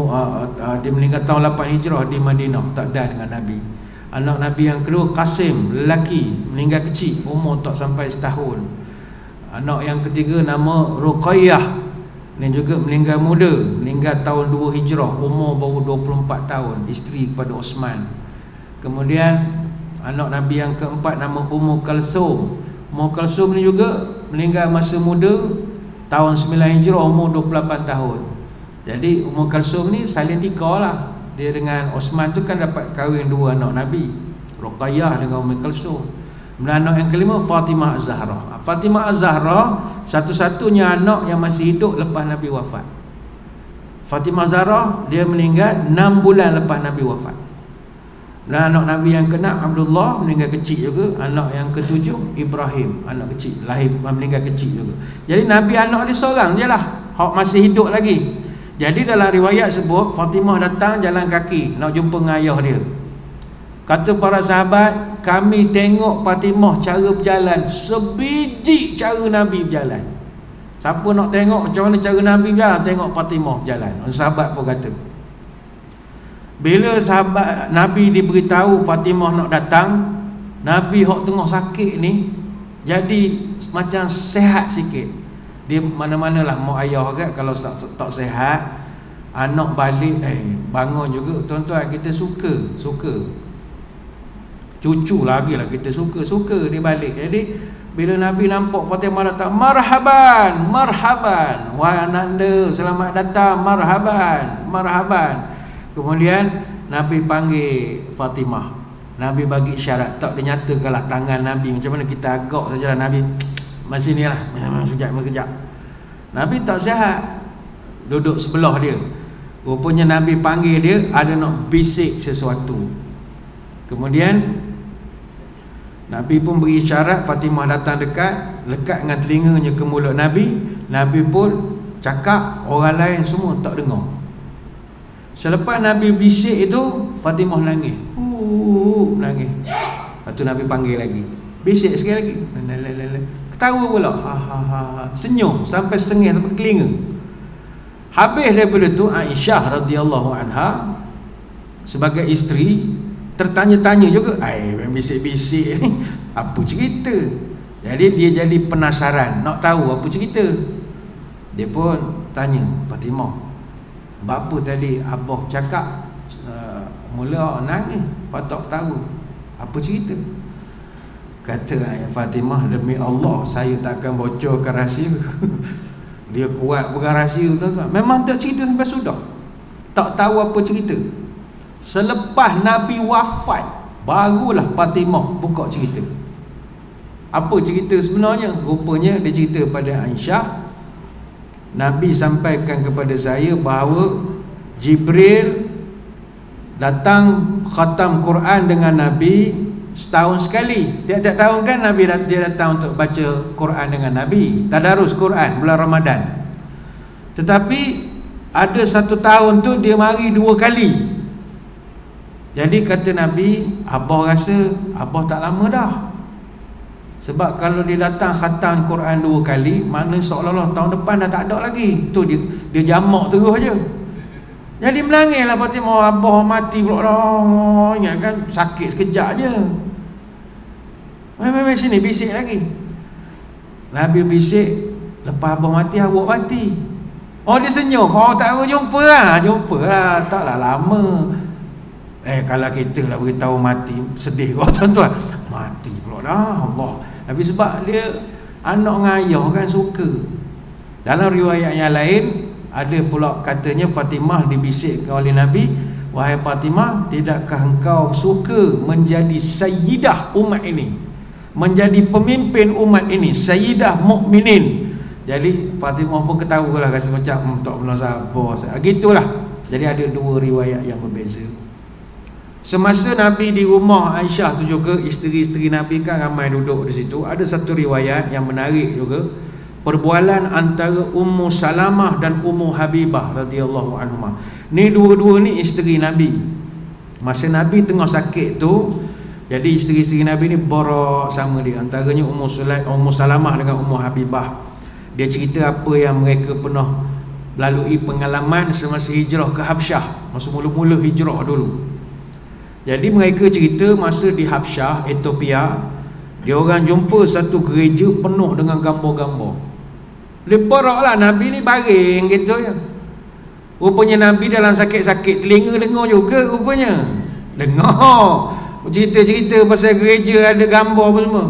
dia meninggal tahun 8 Hijrah di Madinah, tak ada dengan Nabi. Anak Nabi yang kedua Qasim, lelaki, meninggal kecil, umur tak sampai setahun. Anak yang ketiga nama Ruqayyah, Ni juga meninggal muda, meninggal tahun 2 Hijrah, umur baru 24 tahun, isteri kepada Osman. Kemudian anak Nabi yang keempat nama Ummu Kalsum. Ummu Kalsum ni juga meninggal masa muda, tahun 9 Hijrah, umur 28 tahun. Jadi Ummu Kalsum ni salin tiga lah. Dia dengan Osman tu kan dapat kahwin 2 anak Nabi, Ruqayyah dengan Ummu Kalsum. Kemudian anak yang kelima Fatimah Az-Zahra. Fatimah Az-Zahra satu-satunya anak yang masih hidup lepas Nabi wafat. Fatimah Az-Zahra dia meninggal 6 bulan lepas Nabi wafat. Dan anak Nabi yang ke-6 Abdullah meninggal kecil juga. Anak yang ke-7 Ibrahim, anak kecil, lahir meninggal kecil juga. Jadi Nabi anak dia seorang je lah hak masih hidup lagi. Jadi dalam riwayat sebut Fatimah datang jalan kaki nak jumpa dengan ayah dia. Kata para sahabat, kami tengok Fatimah cara berjalan sebiji cara Nabi berjalan. Siapa nak tengok macam mana cara Nabi berjalan, tengok Fatimah berjalan. Sahabat pun kata. Bila sahabat Nabi diberitahu Fatimah nak datang, Nabi hok tengok sakit ni jadi macam sehat sikit. Dia mana-manalah mau ayah kan, kalau tak sehat anak balik bangun juga. Tuan-tuan, kita suka cucu lagi lah kita suka dia balik. Jadi bila Nabi nampak Fatimah datang, marhaban, marhaban, wahai ananda, selamat datang, marhaban. Kemudian Nabi panggil Fatimah. Nabi bagi isyarat, tak dia nyatakanlah tangan Nabi macam mana kita agak sajalah. Nabi masih ni lah, sekejap. Nabi tak sihat, duduk sebelah dia. Rupanya Nabi panggil dia, ada nak bisik sesuatu. Kemudian Nabi pun beri isyarat, Fatimah datang dekat dengan telinganya ke mulut Nabi. Nabi pun cakap, orang lain semua tak dengar. Selepas Nabi bisik itu, Fatimah nangis. Nangis. Lepas tu Nabi panggil lagi, bisik sekali lagi, ketawa pula, senyum sampai setengah, sampai telinga. Habis daripada tu, Aisyah radhiyallahu anha sebagai isteri tertanya-tanya juga, bisik-bisik ni apa cerita. Jadi dia jadi penasaran, nak tahu apa cerita. Dia pun tanya Fatimah, bapa tadi abah cakap mula nangis, patut tahu apa cerita. Kata Fatimah, demi Allah saya takkan bocorkan rahsia. Dia kuat bukan rahsia tuan-tuan. Memang tak cerita sampai sudah, tak tahu apa cerita. Selepas Nabi wafat, barulah Fatimah buka cerita. Apa cerita sebenarnya? Rupanya dia cerita pada Aisyah, Nabi sampaikan kepada saya bahawa Jibril datang khatam Quran dengan Nabi setahun sekali. Tiap-tiap tahun kan Nabi dia datang untuk baca Quran dengan Nabi, tadarus Quran bulan Ramadan. Tetapi ada satu tahun tu dia mari 2 kali. Jadi kata Nabi, abah rasa abah tak lama dah. Sebab kalau dia datang khatam Quran 2 kali, makna seolah-olah tahun depan dah tak ada lagi. Tu dia jamak terus je. Jadi menangislah Fatimah, abah mati pula dah. Ingat kan sakit sekejap je. Mai sini bisik lagi. Nabi bisik, lepas abah mati awak mati. Oh dia senyum. Oh tak jumpa lah. Taklah lama. Kalau kita lah beritahu mati, sedih kau tuan-tuan. Mati pula dah, Allah. Tapi sebab dia anak dengan ayah kan suka. Dalam riwayat yang lain ada pula katanya Fatimah dibisikkan oleh Nabi, wahai Fatimah, tidakkah engkau suka menjadi sayyidah umat ini, menjadi pemimpin umat ini, sayyidah mukminin. Jadi Fatimah pun ketawa lah, rasa macam tak pernah sabar. Gitulah. Jadi ada 2 riwayat yang berbeza. Semasa Nabi di rumah Aisyah tu juga, isteri-isteri Nabi kan ramai duduk di situ. Ada satu riwayat yang menarik juga, perbualan antara Ummu Salamah dan Ummu Habibah radhiyallahu anhumah. Ni dua-dua ni isteri Nabi. Masa Nabi tengah sakit tu, jadi isteri-isteri Nabi ni borak sama dia. Antaranya Ummu Salamah dengan Ummu Habibah. Dia cerita apa yang mereka pernah lalui pengalaman semasa hijrah ke Habsyah, masa mula-mula hijrah dulu. Jadi mereka cerita masa di Habsyah, Ethiopia, dia orang jumpa satu gereja penuh dengan gambar-gambar. Dia porok lah, Nabi ni baring gitu je. Rupanya Nabi dalam sakit-sakit telinga dengar juga rupanya. Dengar cerita-cerita pasal gereja ada gambar apa semua.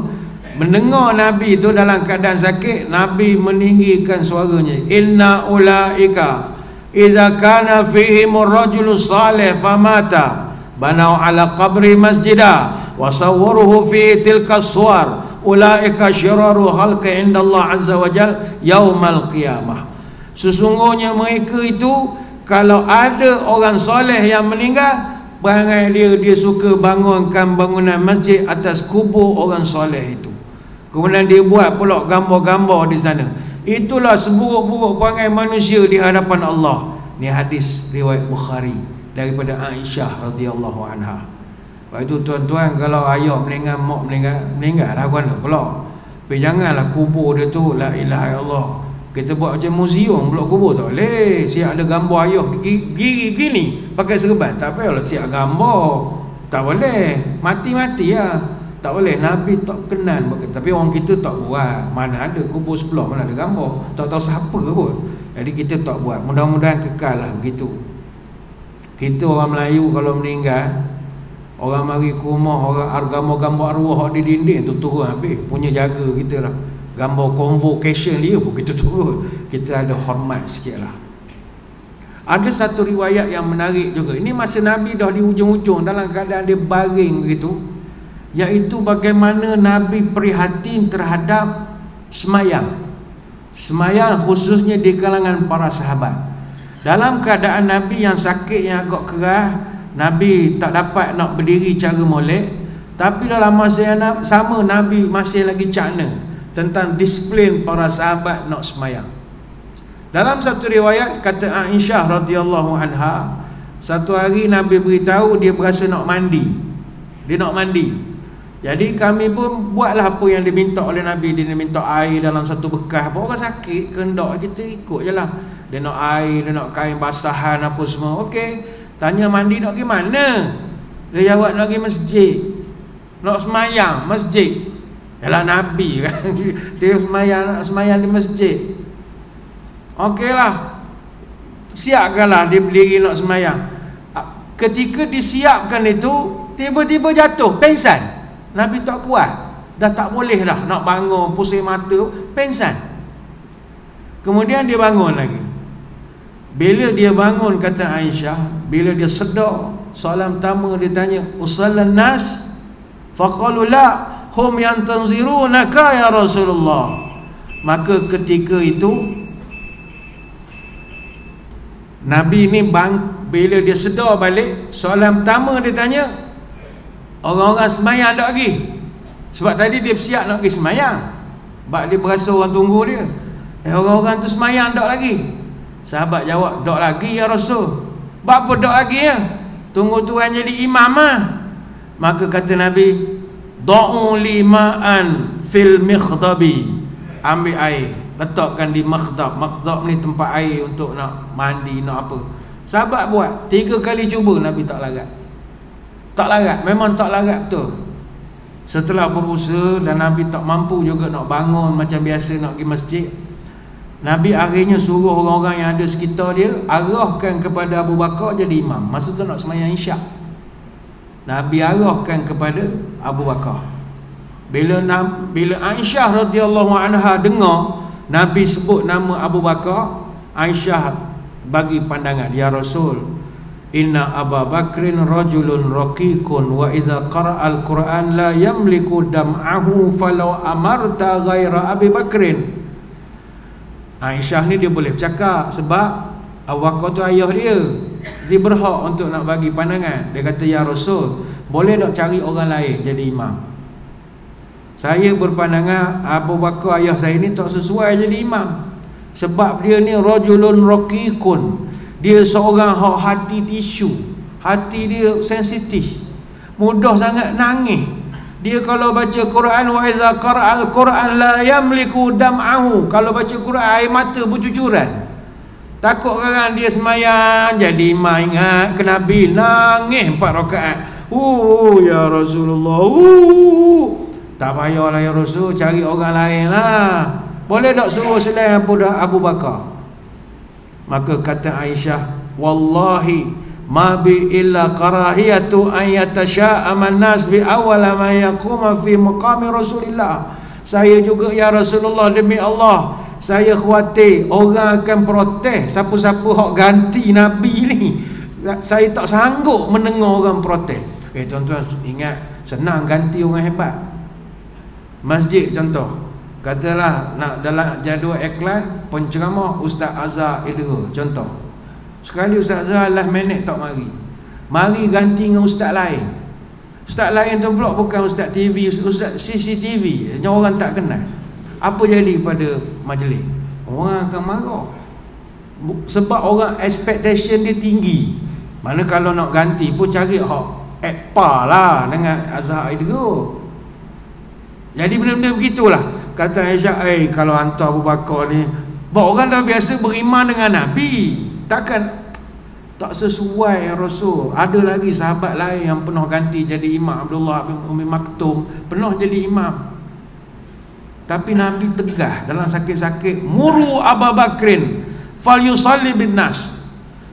Mendengar Nabi tu dalam keadaan sakit, Nabi meninggikan suaranya, inna ulaika idza kana fihim ar-rajulu salih famata banau ala qabri masjidah wa sawwaruhu fi tilka as-suwar ulaika syiraru khalqi indallah azza wa jal yaumal qiyamah. Sesungguhnya mereka itu, kalau ada orang soleh yang meninggal, perangai dia suka bangunkan bangunan masjid atas kubur orang soleh itu. Kemudian dia buat pula gambar-gambar di sana. Itulah seburuk-buruk perangai manusia di hadapan Allah. Ni hadis riwayat Bukhari daripada Aisyah radhiyallahu anha. Lepas itu tuan-tuan, kalau ayah meninggal, mak meninggal lah mana pula. Tapi janganlah kubur dia tu la ilaha illallah. Kita buat macam museum pula kubur, tak boleh. Siap ada gambar ayah gini pakai serban, tak payahlah siap gambar. Tak boleh, mati-mati lah. Tak boleh, Nabi tak kenan. Tapi orang kita tak buat. Mana ada kubur sebelah, mana ada gambar, tak tahu siapa pun. Jadi kita tak buat. Mudah-mudahan kekal lah begitu. Kita orang Melayu kalau meninggal, orang mari ke rumah, orang gambar-gambar arwah di dinding tu turun habis. Punya jaga kita lah. Gambar convocation dia pun kita turun. Kita ada hormat sikit lah. Ada satu riwayat yang menarik juga. Ini masa Nabi dah di ujung-ujung dalam keadaan dia baring begitu, iaitu bagaimana Nabi prihatin terhadap semayang. Semayang khususnya di kalangan para sahabat. Dalam keadaan Nabi yang sakit, yang agak kerah, Nabi tak dapat nak berdiri cara molek. Tapi dalam masa yang sama, Nabi masih lagi cakna tentang disiplin para sahabat nak semayang. Dalam satu riwayat kata Aisyah radhiyallahu anha, satu hari Nabi beritahu dia berasa nak mandi. Dia nak mandi. Jadi kami pun buatlah apa yang diminta oleh Nabi. Dia minta air dalam satu bekas. Orang sakit kendak, kita ikut je lah. Dia nak air, dia nak kain basahan apa semua. Okey, tanya mandi nak pergi mana? Dia jawab nak pergi masjid, nak semayang masjid. Yalah Nabi kan. Dia semayang di masjid. Okey lah, siapkanlah dia berdiri nak semayang. Ketika disiapkan itu, tiba-tiba jatuh, pengsan. Nabi tak kuat, dah tak boleh dah nak bangun, pusing mata, pengsan. Kemudian dia bangun lagi. Bila dia bangun, kata Aisyah, bila dia sedar, soalan pertama dia tanya, usallan nas? Faqalu la, hum yantanzirunaka ya Rasulullah. Maka ketika itu Nabi ni bila dia sedar balik, soalan pertama dia tanya, orang-orang semayang tak lagi? Sebab tadi dia bersiap nak pergi semayang, sebab dia berasa orang tunggu dia. Orang-orang tu semayang tak lagi? Sahabat jawab, tak lagi ya Rasul. Apa tak lagi ya? Tunggu Tuhan jadi imam lah. Maka kata Nabi, da'u lima'an fil mikhdabi. Ambil air, letakkan di makhdab. Makhdab ni tempat air untuk nak mandi, nak apa. Sahabat buat 3 kali cuba, Nabi tak larat. Tak larat, memang tak larat betul. Setelah berusaha dan Nabi tak mampu juga nak bangun macam biasa nak pergi masjid, Nabi akhirnya suruh orang-orang yang ada sekitar dia arahkan kepada Abu Bakar jadi imam. Masa tu nak sembahyang isyak, Nabi arahkan kepada Abu Bakar. Bila Aisyah radhiyallahu anha dengar Nabi sebut nama Abu Bakar, Aisyah bagi pandangan, ya Rasul, inna Abu Bakrin rajulun raqiqun wa idza qara'al Qur'an la yamliku dam'ahu falau amarta ghaira Abi Bakrin. Aisyah ni dia boleh bercakap sebab Abu Bakar tu ayah dia. Dia berhak untuk nak bagi pandangan. Dia kata, ya Rasul, boleh tak cari orang lain jadi imam? Saya berpandangan Abu Bakar ayah saya ni tak sesuai jadi imam. Sebab dia ni rajulun raqiqun. Dia seorang hati tisu, hati dia sensitif, mudah sangat nangis. Dia kalau baca Quran, wa idza qara'al Quran la yamliku dam'ahu, kalau baca Quran air mata bercucuran. Takut kan dia semayang jadi imam, ingat ke Nabi, nangis 4 rakaat. Ya Rasulullah, tak payahlah ya Rasul, cari orang lain lah. Boleh tak suruh selain Abu Bakar? Maka kata Aisyah, wallahi ma bi illa karahiyatu an yatasha'ama an-nas bi awwala ma yaquma fi maqami Rasulillah. Saya juga ya Rasulullah, demi Allah, saya khawatir orang akan protes siapa-siapa hok ganti Nabi ni. Saya tak sanggup mendengar orang protes. Tuan-tuan ingat, senang ganti orang hebat. Masjid contoh, katalah nak dalam jadual iklan penceramah Ustaz Azhar Idra contoh. Sekali Ustaz Azhar last minute tak mari ganti dengan ustaz lain. Ustaz lain tu pula bukan ustaz TV, ustaz CCTV yang orang tak kenal. Apa jadi pada majlis? Orang akan marah. Sebab orang expectation dia tinggi. Mana kalau nak ganti pun cari hak at par lah dengan Azhar Idra. Jadi benda-benda begitulah. Kata Aisyah, kalau hantar Abu Bakar ni, orang dah biasa beriman dengan Nabi, takkan tak sesuai ya Rasul. Ada lagi sahabat lain yang pernah ganti jadi imam. Abdullah bin Umi Maktum pernah jadi imam. Tapi Nabi tegah dalam sakit-sakit, muru Abu Bakrin falyusalli bin nas.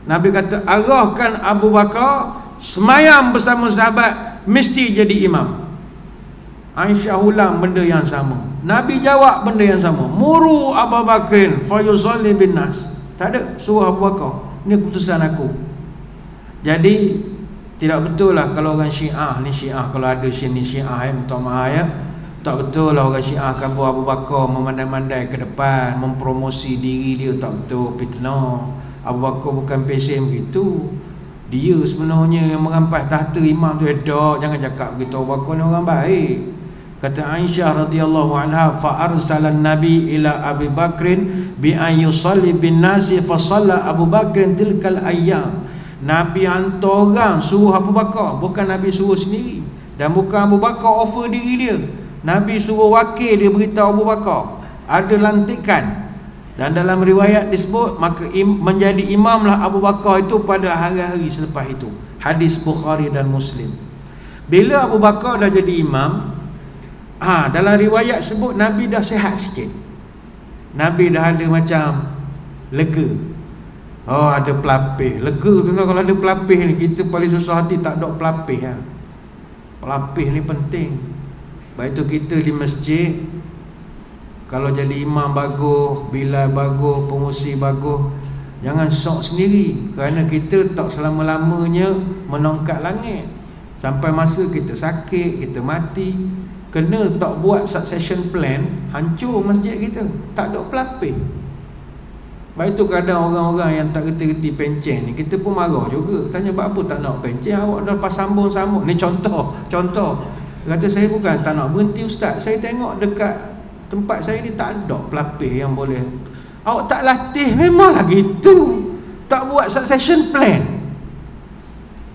Nabi kata, arahkan Abu Bakar semayam bersama sahabat, mesti jadi imam. Aisyah ulang benda yang sama, Nabi jawab benda yang sama, muru Abu Bakrin falyusalli bin nas. Tak ada suruh Abu Bakar, ini keputusan aku. Jadi tidak betul lah kalau orang Syiah ni Syiah, kalau ada sini Syiah minta maaf ya, tak betul lah orang Syiah akan bawa Abu Bakar memandai-mandai ke depan, mempromosi diri dia. Tak betul, fitnah. Abu Bakar bukan pesen begitu. Dia sebenarnya yang merampas tahta imam tu. Jangan cakap begitu, Abu Bakar ni orang baik. Kata Aisyah radhiyallahu anha, fa arsalan nabi ila Abi Bakrin bi an yusalli bin nasi fa shalla Abu Bakrin tilkal ayyam. Nabi hantar orang suruh Abu Bakar, bukan Nabi suruh sendiri. Dan bukan Abu Bakar offer diri dia, Nabi suruh wakil dia beritahu Abu Bakar. Ada lantikan. Dan dalam riwayat disebut, maka menjadi imamlah Abu Bakar itu pada hari-hari selepas itu. Hadis Bukhari dan Muslim. Bila Abu Bakar dah jadi imam, dalam riwayat sebut Nabi dah sihat sikit. Nabi dah ada macam lega. Ada pelapis. Lega tu kalau ada pelapis ni, kita paling susah hati tak ada pelapis. Pelapis ni penting. Baik tu kita di masjid, kalau jadi imam bagus, bilal bagus, pengusi bagus, jangan sok sendiri. Kerana kita tak selama-lamanya menongkat langit. Sampai masa kita sakit, kita mati, kena tak buat succession plan, hancur masjid kita, tak ada pelapis. Baik tu kadang orang-orang yang tak reti-reti pencen ni, kita pun marah juga. Tanya, buat apa tak nak pencen? Awak dah lepas sambung-sambung. Ni contoh. Kata, saya bukan tak nak berhenti ustaz, saya tengok dekat tempat saya ni tak ada pelapis yang boleh. Awak tak latih, memanglah gitu. Tak buat succession plan.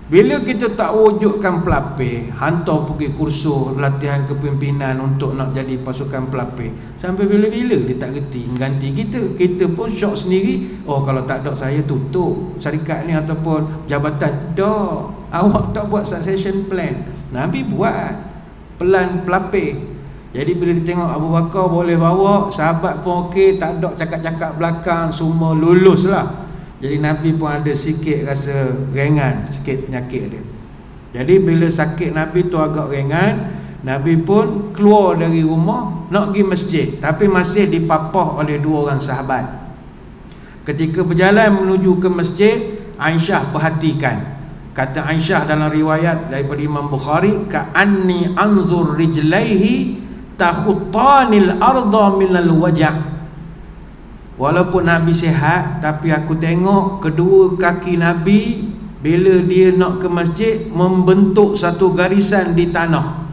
Bila kita tak wujudkan pelapis, hantar pergi kursus latihan kepimpinan untuk nak jadi pasukan pelapis, sampai bila-bila dia tak reti mengganti kita. Kita pun syok sendiri. Kalau tak ada saya tutup syarikat ni ataupun jabatan. Dah, awak tak buat succession plan. Nabi buat pelan pelapis. Jadi bila dia tengok Abu Bakar boleh bawa, sahabat pun okey, tak ada cakap-cakap belakang, semua lulus lah. Jadi Nabi pun ada sikit rasa ringan, sikit penyakit dia. Jadi bila sakit Nabi tu agak ringan, Nabi pun keluar dari rumah nak pergi masjid, tapi masih dipapah oleh dua orang sahabat. Ketika berjalan menuju ke masjid, Aisyah perhatikan. Kata Aisyah dalam riwayat daripada Imam Bukhari, ka'anni anzur rijlaihi takhuttanil arda minal wajah. Walaupun Nabi sihat, tapi aku tengok kedua kaki Nabi bila dia nak ke masjid membentuk satu garisan di tanah.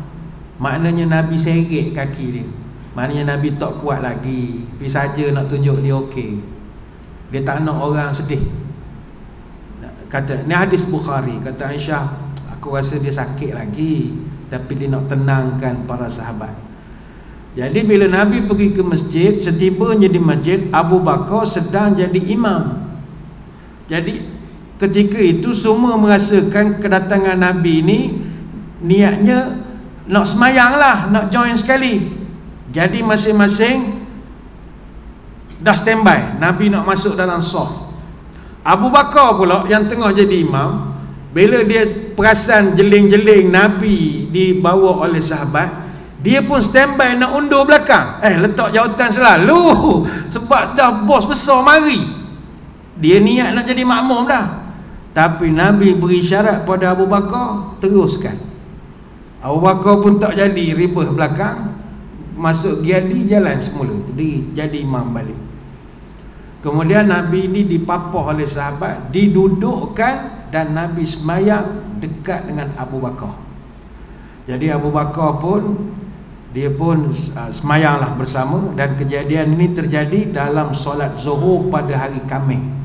Maknanya Nabi seret kaki dia. Maknanya Nabi tak kuat lagi, tapi saja nak tunjuk dia okey. Dia tak nak orang sedih. Kata, ni hadis Bukhari. Kata Aisyah, aku rasa dia sakit lagi, tapi dia nak tenangkan para sahabat. Jadi bila Nabi pergi ke masjid, setibanya di masjid, Abu Bakar sedang jadi imam. Jadi ketika itu semua merasakan kedatangan Nabi ini niatnya nak semayang lah, nak join sekali. Jadi masing-masing dah standby, Nabi nak masuk dalam saf. Abu Bakar pula yang tengah jadi imam, bila dia perasan jeling-jeling Nabi dibawa oleh sahabat, dia pun standby nak undur belakang. Letak jawatan selalu sebab dah bos besar mari. Dia niat nak jadi makmum dah. Tapi Nabi beri syarat pada Abu Bakar, teruskan. Abu Bakar pun tak jadi, ribah belakang, masuk giadi, jalan semula, jadi imam balik. Kemudian Nabi ini dipapah oleh sahabat, didudukkan, dan Nabi semayang dekat dengan Abu Bakar. Jadi Abu Bakar pun, dia pun semayanglah bersama. Dan kejadian ini terjadi dalam solat Zuhur pada hari Khamis.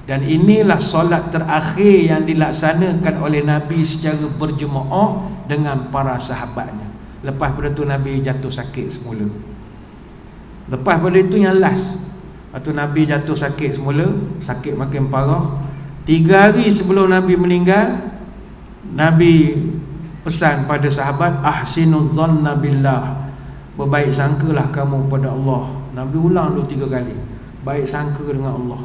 Dan inilah solat terakhir yang dilaksanakan oleh Nabi secara berjemaah dengan para sahabatnya. Lepas pada itu Nabi jatuh sakit semula. Lepas pada itu yang last, waktu Nabi jatuh sakit semula, sakit makin parah. 3 hari sebelum Nabi meninggal, Nabi pesan pada sahabat, ahsinuz zanna billah, berbaik sangkalah kamu pada Allah. Nabi ulang dulu 3 kali, baik sangka dengan Allah.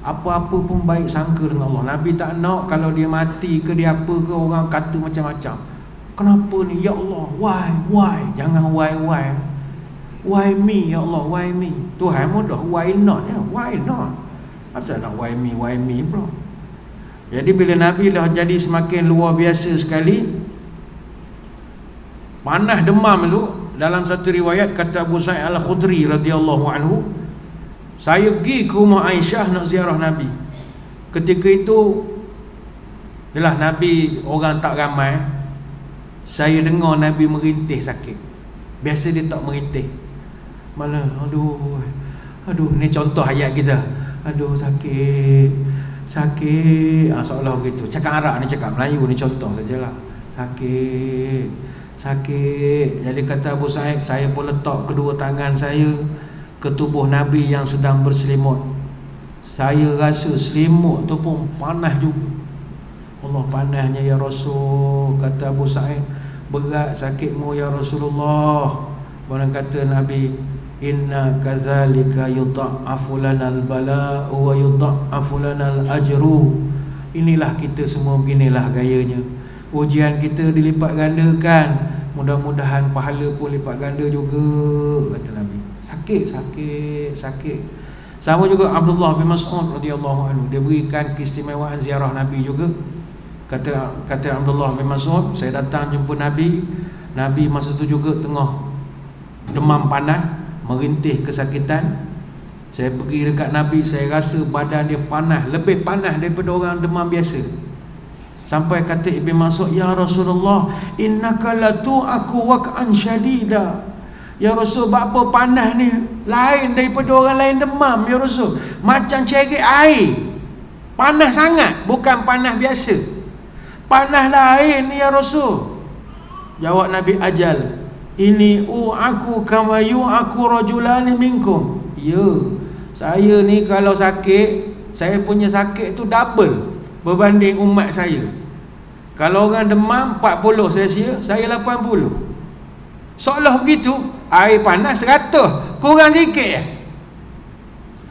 Apa-apa pun baik sangka dengan Allah. Nabi tak nak kalau dia mati ke dia apa ke, orang kata macam-macam. Kenapa ni ya Allah? Why? Jangan why. Why me ya Allah? Why me? Tuhan mudah, why not ya? Why not? Apa nak why me bro? Jadi bila Nabi dah jadi semakin luar biasa sekali, panas demam itu, dalam satu riwayat kata Abu Sa'id Al-Khudri radhiyallahu anhu, saya pergi ke rumah Aisyah nak ziarah Nabi. Ketika itu yalah Nabi orang tak ramai, saya dengar Nabi merintih sakit. Biasa dia tak merintih. Malah aduh ni contoh ayat kita. Aduh sakit. Seolah begitu. Cakap Arab ni, cakap Melayu ni contoh sajalah. Sakit. Jadi kata Abu Sa'id, saya pun letak kedua tangan saya ke tubuh Nabi yang sedang berselimut. Saya rasa selimut tu pun panas juga. Allah, panasnya ya Rasul. Kata Abu Sa'id, berat sakitmu ya Rasulullah. Orang kata Nabi, inna kazalika yudha'afu lanal bala'u wa yudha'afu lanal ajru. Inilah kita semua, beginilah gayanya. Ujian kita dilipat gandakan, mudah-mudahan pahala pun lipat ganda juga, kata Nabi. Sakit. Sama juga Abdullah bin Mas'ud radhiyallahu anhu, dia berikan keistimewaan ziarah Nabi juga. Kata Abdullah bin Mas'ud, saya datang jumpa Nabi masa tu juga tengah demam panas, merintih kesakitan. Saya pergi dekat Nabi, saya rasa badan dia panas, lebih panas daripada orang demam biasa. Sampai kata Ibn Mas'ud, ya Rasulullah, innaka latu'aku waq'an syadida. Ya Rasul, apa panas ni lain daripada orang lain demam ya Rasul, macam cerit air. Panas sangat, bukan panas biasa, panas lain ni ya Rasul. Jawab Nabi, ajal, ini aku kama aku rajulani minkum. Ya, saya ni kalau sakit, saya punya sakit tu double berbanding umat saya. Kalau orang demam 40 Celsius, saya 80. Seolah begitu, air panas 100, kurang sikit.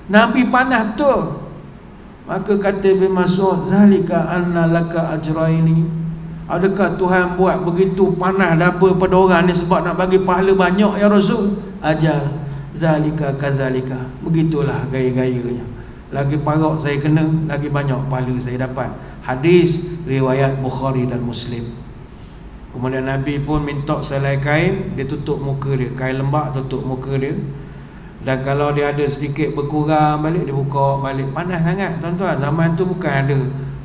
Nabi panas betul. Maka kata Ibn Mas'ud, zalika anna laka ajraini. Adakah Tuhan buat begitu panas double pada orang ni sebab nak bagi pahala banyak ya Rasul? Ajal, zalika kazalika. Begitulah gaya-gayanya. Lagi parok saya kena, lagi banyak pahala saya dapat. Hadis riwayat Bukhari dan Muslim. Kemudian Nabi pun minta selai kain, dia tutup muka dia, kain lembap tutup muka dia. Dan kalau dia ada sedikit berkurang balik, dia buka balik. Panas sangat tuan-tuan. Zaman tu bukan ada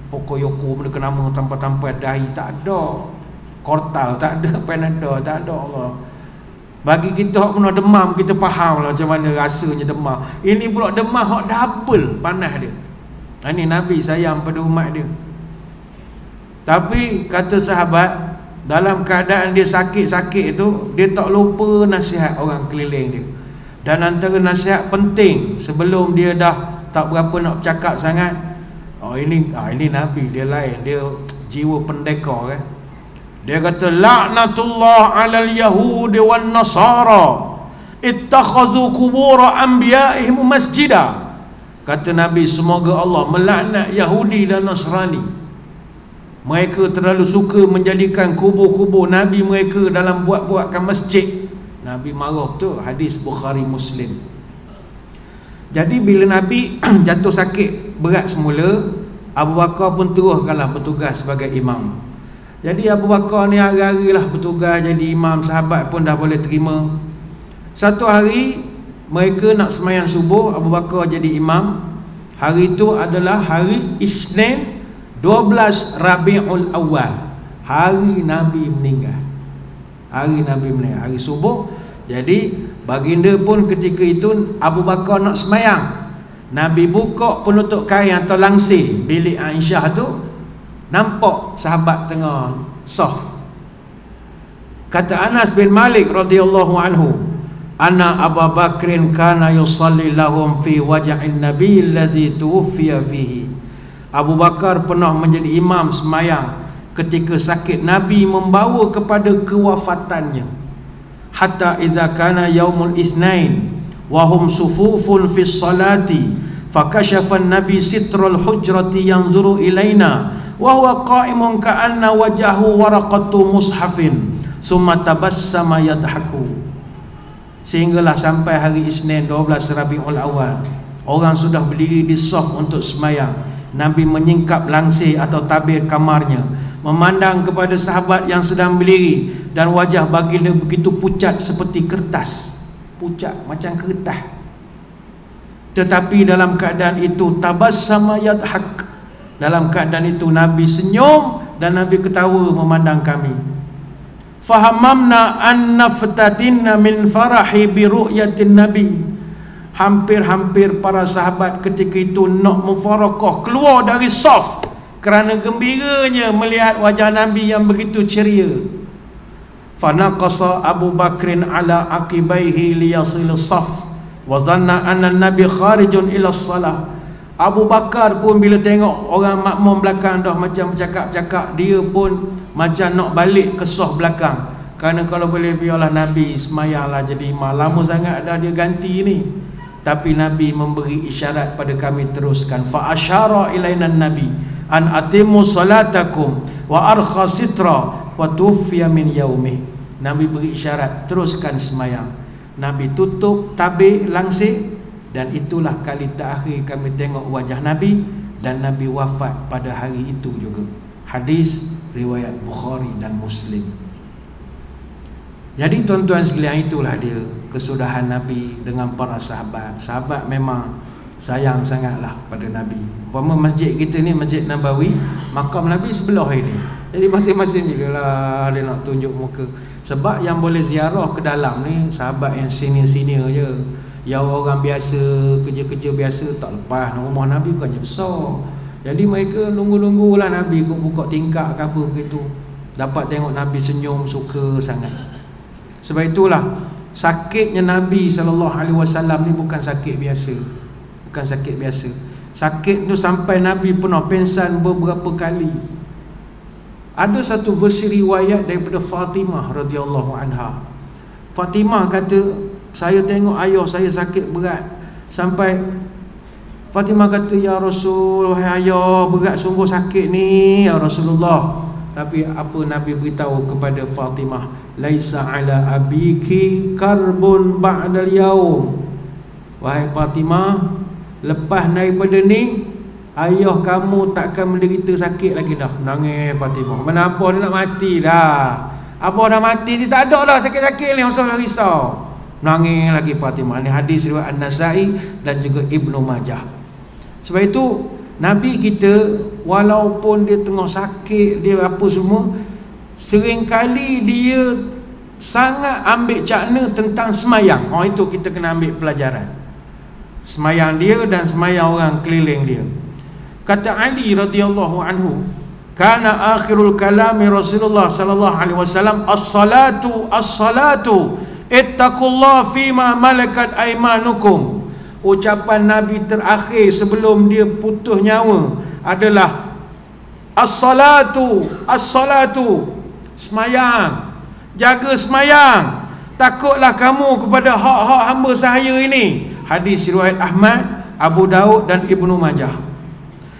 Pocoyoco benda kenama tanpa dahi, tak ada. Kortal tak ada, Panadol tak ada. Allah, bagi kita hok pernah demam, kita faham lah macam mana rasanya demam. Ini pula demam hok double panas dia. Ini Nabi sayang pada umat dia. Tapi kata sahabat, dalam keadaan dia sakit-sakit itu, dia tak lupa nasihat orang keliling dia. Dan antara nasihat penting sebelum dia dah tak berapa nak bercakap sangat, ini Nabi, dia lain, dia jiwa pendekar kan. Dia kata, laknatullah alal yahudi wan nasara ittakhadhu qubur anbiya'ihim masjida. Kata Nabi, semoga Allah melaknat Yahudi dan Nasrani. Mereka terlalu suka menjadikan kubur-kubur Nabi mereka dalam buat-buatkan masjid. Nabi marah tu, hadis Bukhari Muslim. Jadi bila Nabi jatuh sakit berat semula, Abu Bakar pun teruskanlah bertugas sebagai imam. Jadi Abu Bakar ni hari-hari lah bertugas jadi imam, sahabat pun dah boleh terima. Satu hari mereka nak sembahyang subuh, Abu Bakar jadi imam. Hari itu adalah hari Isnin 12 Rabiul Awal. Hari Nabi meninggal. Hari Nabi meninggal, hari subuh. Jadi baginda pun ketika itu Abu Bakar nak sembahyang, Nabi buka penutup kain atau langsir bilik Aisyah tu, nampak sahabat tengah soft. Kata Anas bin Malik radhiyallahu anhu, "Anna Abu Bakrin kana yusalli lahum fi waj'in Nabi allazi tuwfiya fihi." Abu Bakar pernah menjadi imam sembahyang ketika sakit Nabi membawa kepada kewafatannya. Hatta idza kana yaumul isnain wa hum sufufun fi salati fakashafa an-nabi sitral hujrati yanzuru ilaina wa huwa qa'imun ka'anna wajhahu waraqatu mushafin summa tabassama yadhaku. Sehinggalah sampai hari Isnin 12 Rabiul Awal, orang sudah berdiri di saf untuk sembahyang. Nabi menyingkap langsir atau tabir kamarnya, memandang kepada sahabat yang sedang berdiri, dan wajah baginda begitu pucat seperti kertas. Pucat macam kertas. Tetapi dalam keadaan itu tabassama yadhak. Dalam keadaan itu Nabi senyum dan Nabi ketawa memandang kami. Fahammamna an naftatinna min farahi bi ru'yatin Nabi. Hampir-hampir para sahabat ketika itu nak mufarakah, keluar dari saf kerana gembiranya melihat wajah Nabi yang begitu ceria. Fanaqasa Abu Bakrin ala aqibaihi liyasil saf wa dhanna anna Nabi kharijun ila salah. Abu Bakar pun bila tengok orang makmum belakang dah macam bercakap-cakap, dia pun macam nak balik ke saf belakang. Kerana kalau boleh biarlah Nabi semayanglah jadi imam. Lama sangat dah dia ganti ni. Tapi Nabi memberi isyarat pada kami teruskan. Fa asyara ilaina Nabi an atimu salatakum wa arkha sitra wa tufiya min yaumih. Nabi beri isyarat teruskan semayang. Nabi tutup tabir langsir, dan itulah kali terakhir kami tengok wajah Nabi, dan Nabi wafat pada hari itu juga. Hadis riwayat Bukhari dan Muslim. Jadi tuan-tuan sekalian, itulah dia kesudahan Nabi dengan para sahabat. Sahabat memang sayang sangatlah pada Nabi. Umpama masjid kita ni, Masjid Nabawi, makam Nabi sebelah ini. Jadi masing-masing bila dia nak tunjuk muka. Sebab yang boleh ziarah ke dalam ni sahabat yang senior-senior je. Yang orang biasa, kerja-kerja biasa tak lepas rumah Nabi bukannya besar. Jadi mereka nunggu-nunggulah Nabi buka tingkap ke apa begitu. Dapat tengok Nabi senyum, suka sangat. Sebab itulah sakitnya Nabi SAW ni bukan sakit biasa. Bukan sakit biasa. Sakit tu sampai Nabi pernah pingsan beberapa kali. Ada satu versi riwayat daripada Fatimah radhiyallahu anha. Fatimah kata, saya tengok ayah saya sakit berat. Sampai Fatimah kata, ya Rasul, wahai ayah, berat sungguh sakit ni ya Rasulullah. Tapi apa Nabi beritahu kepada Fatimah? Laisa ala abiki karbun ba'dal yaum. Wahai Fatimah, lepas daripada ni ayah kamu takkan menderita sakit lagi dah. Nangis Fatimah. Kenapa dia nak mati dah? Apa dah mati, dia tak ada dah sakit-sakit ni, usah risau. Nangis lagi Fatimah. Ini hadis riwayat An-Nasai dan juga Ibnu Majah. Sebab itu Nabi kita walaupun dia tengah sakit, dia apa semua, seringkali dia sangat ambil cakna tentang semayang. Oh, itu kita kena ambil pelajaran. Semayang dia dan semayang orang keliling dia. Kata Ali radhiyallahu anhu, kana akhirul kalami Rasulullah sallallahu alaihi wasallam as-salatu as-salatu ittaqullah fima malakat aymanukum. Ucapan Nabi terakhir sebelum dia putus nyawa adalah as-salatu as-salatu, semayang, jaga semayang, takutlah kamu kepada hak-hak hamba sahaya ini. Hadis riwayat Ahmad, Abu Daud dan Ibnu Majah.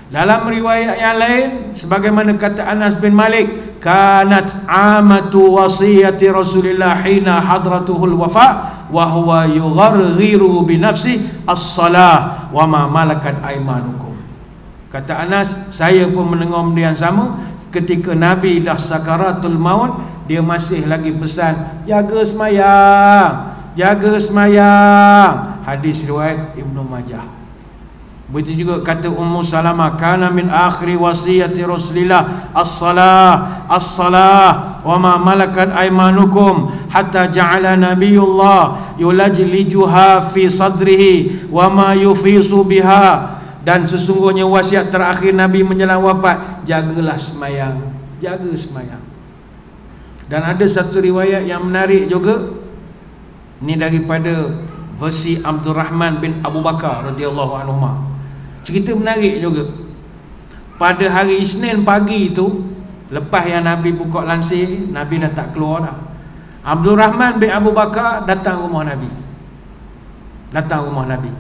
Dalam riwayat yang lain, sebagaimana kata Anas bin Malik, kanat amatu wasiyati Rasulillah hina hadratuhul wafa wa huwa yugharghiru bi nafsi as-salah wa ma malakat aymanukum. Kata Anas, saya pun mendengar benda yang sama. Ketika Nabi dah sakaratul maut, dia masih lagi pesan, jaga semayang, jaga semayang. Hadis riwayat Ibnu Majah. Begitu juga kata Ummu Salamah, kana min akhiri wasiyati Rasulillah as-salah, as-salah wa ma malakat aymanukum, hatta ja'ala nabiyullah yulajlijuha fi sadrihi wa ma yufisu biha. Dan sesungguhnya wasiat terakhir Nabi menjelang wafat, jagalah semayang, jaga semayang. Dan ada satu riwayat yang menarik juga, ini daripada versi Abdul Rahman bin Abu Bakar radhiyallahu anhu. Cerita menarik juga. Pada hari Isnin pagi itu, lepas yang Nabi buka lansir, Nabi dah tak keluar dah. Abdul Rahman bin Abu Bakar datang rumah Nabi. Datang rumah Nabi.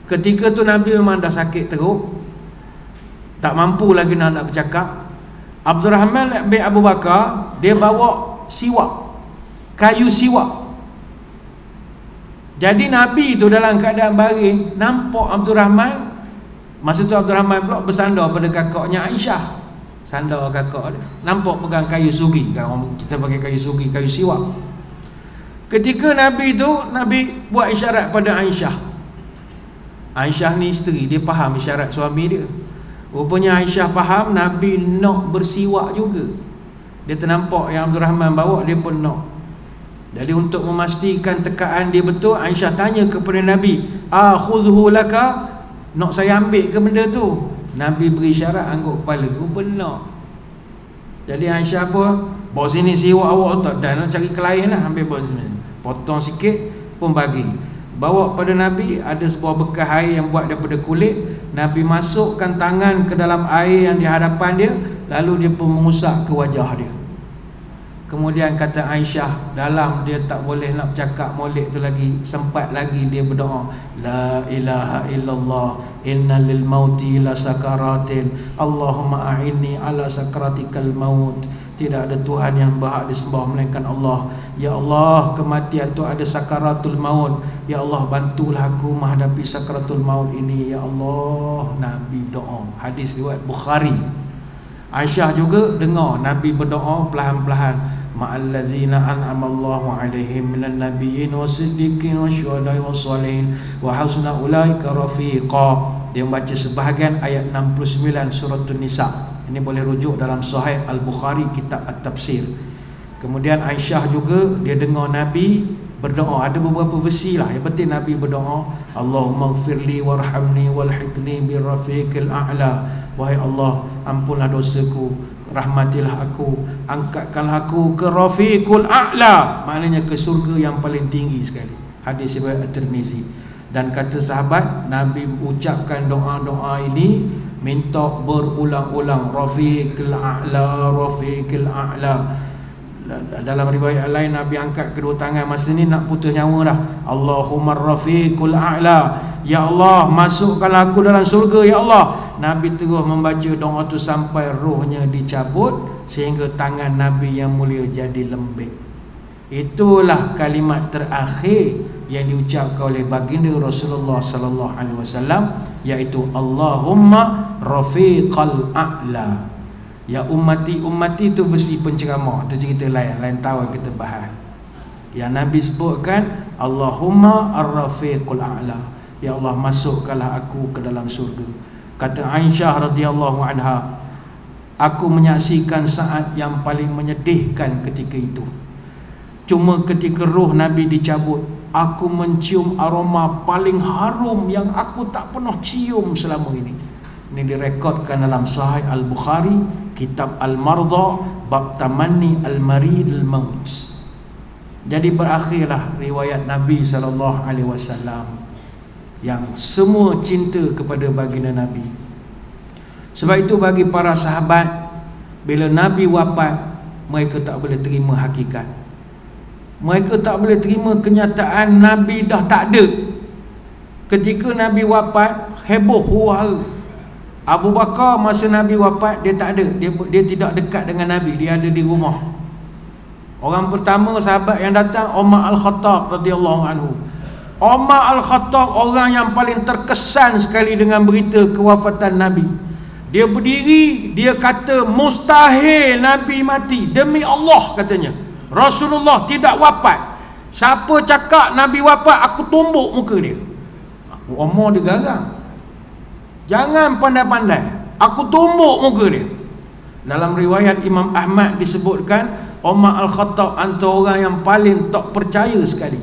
Ketika tu Nabi memang dah sakit teruk, tak mampu lagi nak bercakap. Abdul Rahman bin Abu Bakar, dia bawa siwak, kayu siwak. Jadi Nabi tu dalam keadaan baring, nampak Abdul Rahman. Masa tu Abdul Rahman pula bersandar pada kakaknya Aisyah. Sandar kakak dia, nampak pegang kayu sugi. Kalau kita pakai kayu sugi, kayu siwak. Ketika Nabi tu, Nabi buat isyarat pada Aisyah. Aisyah ni isteri, dia faham isyarat suami dia. Rupanya Aisyah faham Nabi nak bersiwak juga. Dia ternampak yang Abdul Rahman bawa, dia pun nak. Jadi untuk memastikan tekaan dia betul, Aisyah tanya kepada Nabi, akhudhu laka, nak saya ambil ke benda tu? Nabi beri isyarat angkat kepala, rupanya nak. Jadi Aisyah apa? Bawa sini siwak awak tak, dan nak cari kelain lah, ambil bawa sini, potong sikit pun bagi. Bawa pada Nabi, ada sebuah bekas air yang buat daripada kulit. Nabi masukkan tangan ke dalam air yang di hadapan dia, lalu dia pun mengusap ke wajah dia. Kemudian kata Aisyah, dalam dia tak boleh nak bercakap molek tu lagi, sempat lagi dia berdoa, la ilaha illallah, inna lil mauti la sakaratin, Allahumma a'inni ala sakaratikal maut. Tidak ada Tuhan yang berhak disembah melainkan Allah. Ya Allah, kematian tu ada sakaratul maut. Ya Allah, bantulah aku menghadapi sakaratul maut ini. Ya Allah. Nabi doa. Hadis riwayat Bukhari. Aisyah juga dengar Nabi berdoa perlahan-perlahan, ma'allazina an'amallahu alaihim minan nabiyyin wasiddiqin wasyuhada'i wassalihin wa hasuna ulaika rafiqa. Dia membaca sebahagian ayat 69 surah An-Nisa. Ini boleh rujuk dalam Sahih Al-Bukhari, kitab At-Tafsir. Kemudian Aisyah juga, dia dengar Nabi berdoa. Ada beberapa versi lah, yang penting Nabi berdoa, Allahumma gfirli warhamni walhiqni birrafiqil a'la. Wahai Allah, ampunlah dosaku, rahmatilah aku, angkatkanlah aku ke rafiqul a'la, maknanya ke surga yang paling tinggi sekali. Hadis riwayat At-Tirmizi. Dan kata sahabat, Nabi ucapkan doa-doa ini, minta berulang-ulang, rafiqul a'la, rafiqul a'la. Dalam riwayat lain, Nabi angkat kedua tangan, masa ni nak putus nyawa dah. Allahumma rafiqul a'la, ya Allah, masukkanlah aku dalam surga, ya Allah. Nabi terus membaca doa tu sampai rohnya dicabut, sehingga tangan Nabi yang mulia jadi lembik. Itulah kalimat terakhir yang diucapkan oleh baginda Rasulullah sallallahu alaihi wasallam, iaitu Allahumma rafiqal a'la. Ya ummati, ummati tu versi penceramah, tu cerita lain tahu kita bahas. Yang Nabi sebutkan Allahumma ar-rafiqul a'la, ya Allah, masukkanlah aku ke dalam surga. Kata Aisyah radhiyallahu anha, aku menyaksikan saat yang paling menyedihkan ketika itu. Cuma ketika roh Nabi dicabut, aku mencium aroma paling harum yang aku tak pernah cium selama ini. Ini direkodkan dalam Sahih Al-Bukhari, kitab Al-Marda, bab tamanni al-marid al-maut. Jadi berakhirlah riwayat Nabi SAW yang semua cinta kepada baginda Nabi. Sebab itu bagi para sahabat, bila Nabi wafat, mereka tak boleh terima hakikat. Mereka tak boleh terima kenyataan Nabi dah tak ada. Ketika Nabi wafat, heboh huru-hara. Abu Bakar masa Nabi wafat, dia tak ada, dia tidak dekat dengan Nabi, dia ada di rumah. Orang pertama sahabat yang datang, Umar Al-Khattab radhiyallahu anhu. Umar Al-Khattab orang yang paling terkesan sekali dengan berita kewafatan Nabi. Dia berdiri, dia kata mustahil Nabi mati. Demi Allah katanya, Rasulullah tidak wafat. Siapa cakap Nabi wafat, aku tumbuk muka dia. Umar dia garang. Jangan pandai-pandai, aku tumbuk muka dia. Dalam riwayat Imam Ahmad disebutkan Umar Al-Khattab antara orang yang paling tak percaya sekali.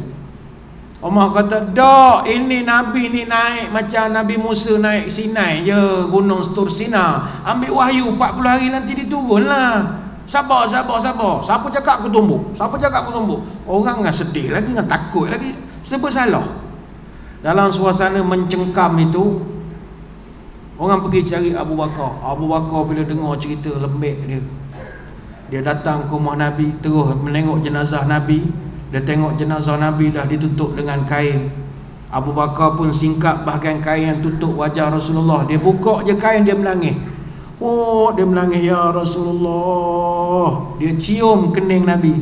Umar kata, "Dak, ini Nabi ni naik macam Nabi Musa naik Sinai je, gunung Tur Sina. Ambil wahyu 40 hari nanti diturunlah. Sabar. Siapa cakap aku tumbuk? Siapa cakap aku tumbuk?" Orang dengan sedih lagi, dengan takut lagi, serba salah. Dalam suasana mencengkam itu, orang pergi cari Abu Bakar. Abu Bakar bila dengar cerita lembek dia, dia datang ke rumah Nabi, terus menengok jenazah Nabi. Dia tengok jenazah Nabi dah ditutup dengan kain. Abu Bakar pun singkap bahagian kain yang tutup wajah Rasulullah. Dia buka je kain, dia menangis. Oh, dia menangis, "Ya Rasulullah." Dia cium kening Nabi.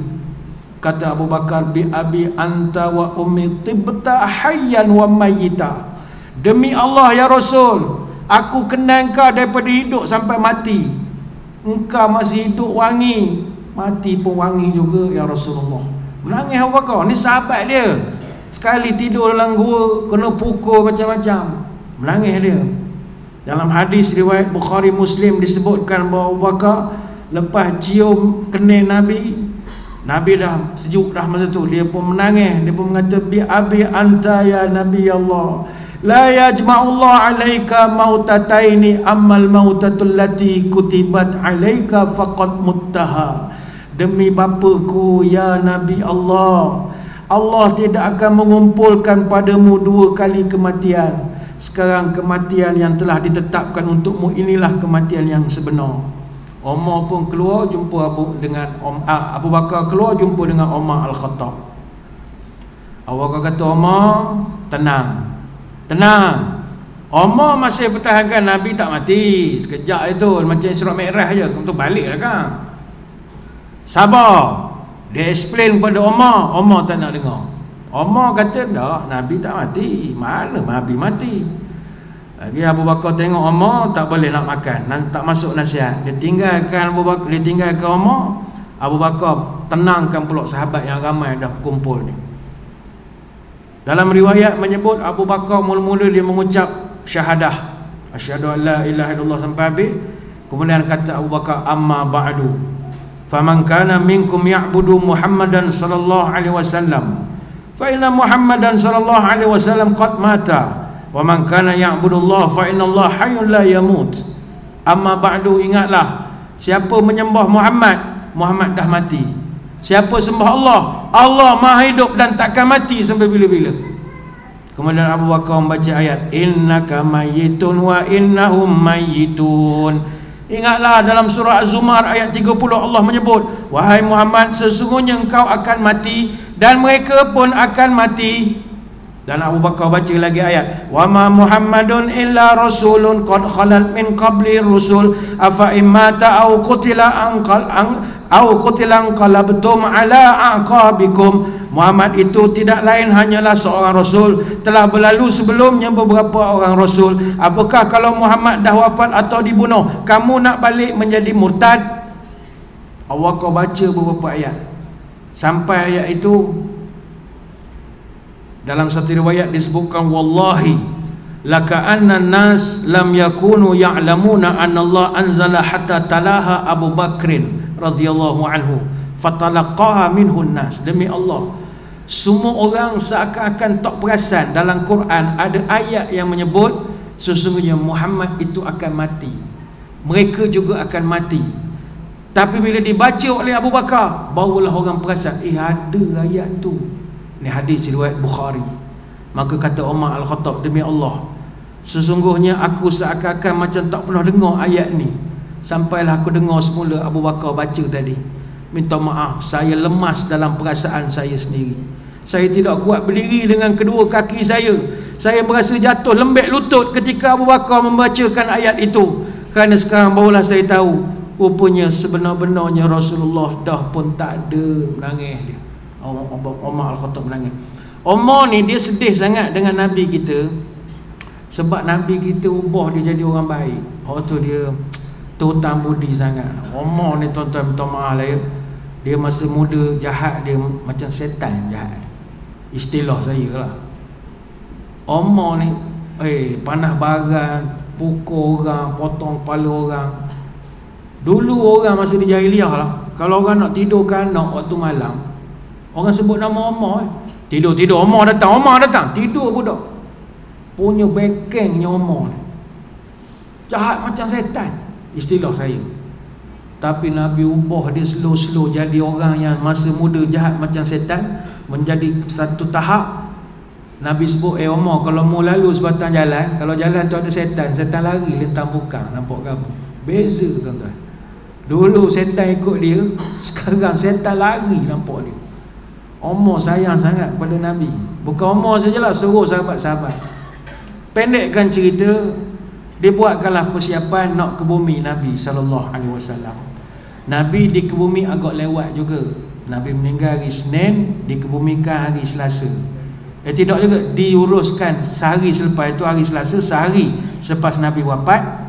Kata Abu Bakar, "Bi abi anta wa ummi tibta hayyan wa mayyita." Demi Allah ya Rasul, aku kenal engkau daripada hidup sampai mati. Engkau masih hidup wangi, mati pun wangi juga ya Rasulullah. Menangis Abu Bakar. Ni sahabat dia, sekali tidur dalam gua kena pukul macam-macam, menangis dia. Dalam hadis riwayat Bukhari Muslim disebutkan bahawa Abu Bakar lepas cium kening Nabi, Nabi dah sejuk dah masa tu, dia pun menangis. Dia pun mengata, "Bi abi anta ya Nabi Allah, la yajma'ullah alaika mautataini ammal mautatul lati kutibat alaika faqad muttaha." Demi bapaku ya Nabi Allah, Allah tidak akan mengumpulkan padamu dua kali kematian. Sekarang kematian yang telah ditetapkan untukmu, inilah kematian yang sebenar. Umar pun keluar jumpa Abu Bakar keluar jumpa dengan Umar Al-Khattab. Abu Bakar kata, "Umar, tenang. Umar masih pertahankan Nabi tak mati. Sekejap itu, macam Isra Mi'raj je, untuk balik lah kan. Sabar." Dia explain kepada Umar tak nak dengar. Umar kata, "Tak, Nabi tak mati. Mana Nabi mati?" Lagi Abu Bakar tengok Umar tak boleh nak makan, tak masuk nasihat. Dia tinggalkan Umar. Abu Bakar tenangkan pula sahabat yang ramai dah kumpul ni. Dalam riwayat menyebut Abu Bakar mula-mula dia mengucap syahadah, asyhadu an la ilaha illallah sampai habis. Kemudian kata Abu Bakar, "Amma ba'du, faman kana minkum ya'budu Muhammadan sallallahu alaihi wasallam, fa inna Muhammadan sallallahu alaihi wasallam qad mata, wa man kana ya'budu Allah fa inna Allah hayyun la yamut. Amma ba'du, ingatlah, siapa menyembah Muhammad dah mati. Siapa sembah Allah maha hidup dan takkan mati sampai bila-bila." Kemudian Abu Bakar membaca ayat, "Innaka mayyitun wa innahum mayyitun." Ingatlah dalam surah Az-Zumar ayat 30 Allah menyebut, "Wahai Muhammad, sesungguhnya engkau akan mati dan mereka pun akan mati." Dan Abu Bakar baca lagi ayat, "Wa ma Muhammadun illa rasulun qad khalat min qabli rusul afa immata aw qutila anqalabtum ala aqabikum." Muhammad itu tidak lain hanyalah seorang rasul, telah berlalu sebelumnya beberapa orang rasul. Apakah kalau Muhammad dah wafat atau dibunuh, kamu nak balik menjadi murtad? Allah kau baca beberapa ayat sampai ayat itu. Dalam satu riwayat disebutkan, "Wallahi laka'anna nas lam yakunu ya'lamuna anna Allah anzala hatta talaha Abu Bakrin radhiyallahu anhu fatalaqaha minhun nas." Demi Allah, semua orang seakan-akan tak perasan dalam Quran ada ayat yang menyebut sesungguhnya Muhammad itu akan mati, mereka juga akan mati. Tapi bila dibaca oleh Abu Bakar, barulah orang perasan, ada ayat tu. Ini hadis riwayat Bukhari. Maka kata Umar Al-Khattab, "Demi Allah, sesungguhnya aku seakan-akan macam tak pernah dengar ayat ni, sampailah aku dengar semula Abu Bakar baca tadi." minta maaf, saya lemas dalam perasaan saya sendiri. Saya tidak kuat berdiri dengan kedua kaki saya. Saya berasa jatuh lembek lutut ketika Abu Bakar membacakan ayat itu. Kerana sekarang barulah saya tahu, rupanya sebenar-benarnya Rasulullah dah pun tak ada. Menangis dia, Umar Al-Khattab menangis. Umar ni dia sedih sangat dengan Nabi kita, sebab Nabi kita ubah dia jadi orang baik. Tu dia terhutang budi sangat. Umar ni tuan-tuan minta maaf lah ya, dia masa muda jahat, dia macam setan jahat, istilah saya lah. Umar ni panah baran, pukul orang, potong kepala orang. Dulu orang masa di jahiliah lah, kalau orang nak tidurkan anak waktu malam, orang sebut nama Umar. Tidur Umar datang, tidur budak. Punya bekengnya Umar, jahat macam setan, istilah saya. Tapi Nabi ubah dia slow-slow jadi orang yang masa muda jahat macam setan, menjadi satu tahap. Nabi sebut, Umar, kalau mau lalu sebatang jalan, kalau jalan tu ada setan, setan lari lintang bukang, nampak ke apa? Beza tuan-tuan. Dulu setan ikut dia, sekarang setan lari nampak dia. Umar sayang sangat pada Nabi. Bukan Umar sajalah, seluruh sahabat-sahabat. Pendekkan cerita, dia buatkanlah persiapan nak ke bumi Nabi SAW. Nabi dikebumi agak lewat juga. Nabi meninggal hari Senin, dikebumikan hari Selasa. Tidak juga diuruskan sehari selepas itu, hari Selasa, sehari selepas Nabi wafat.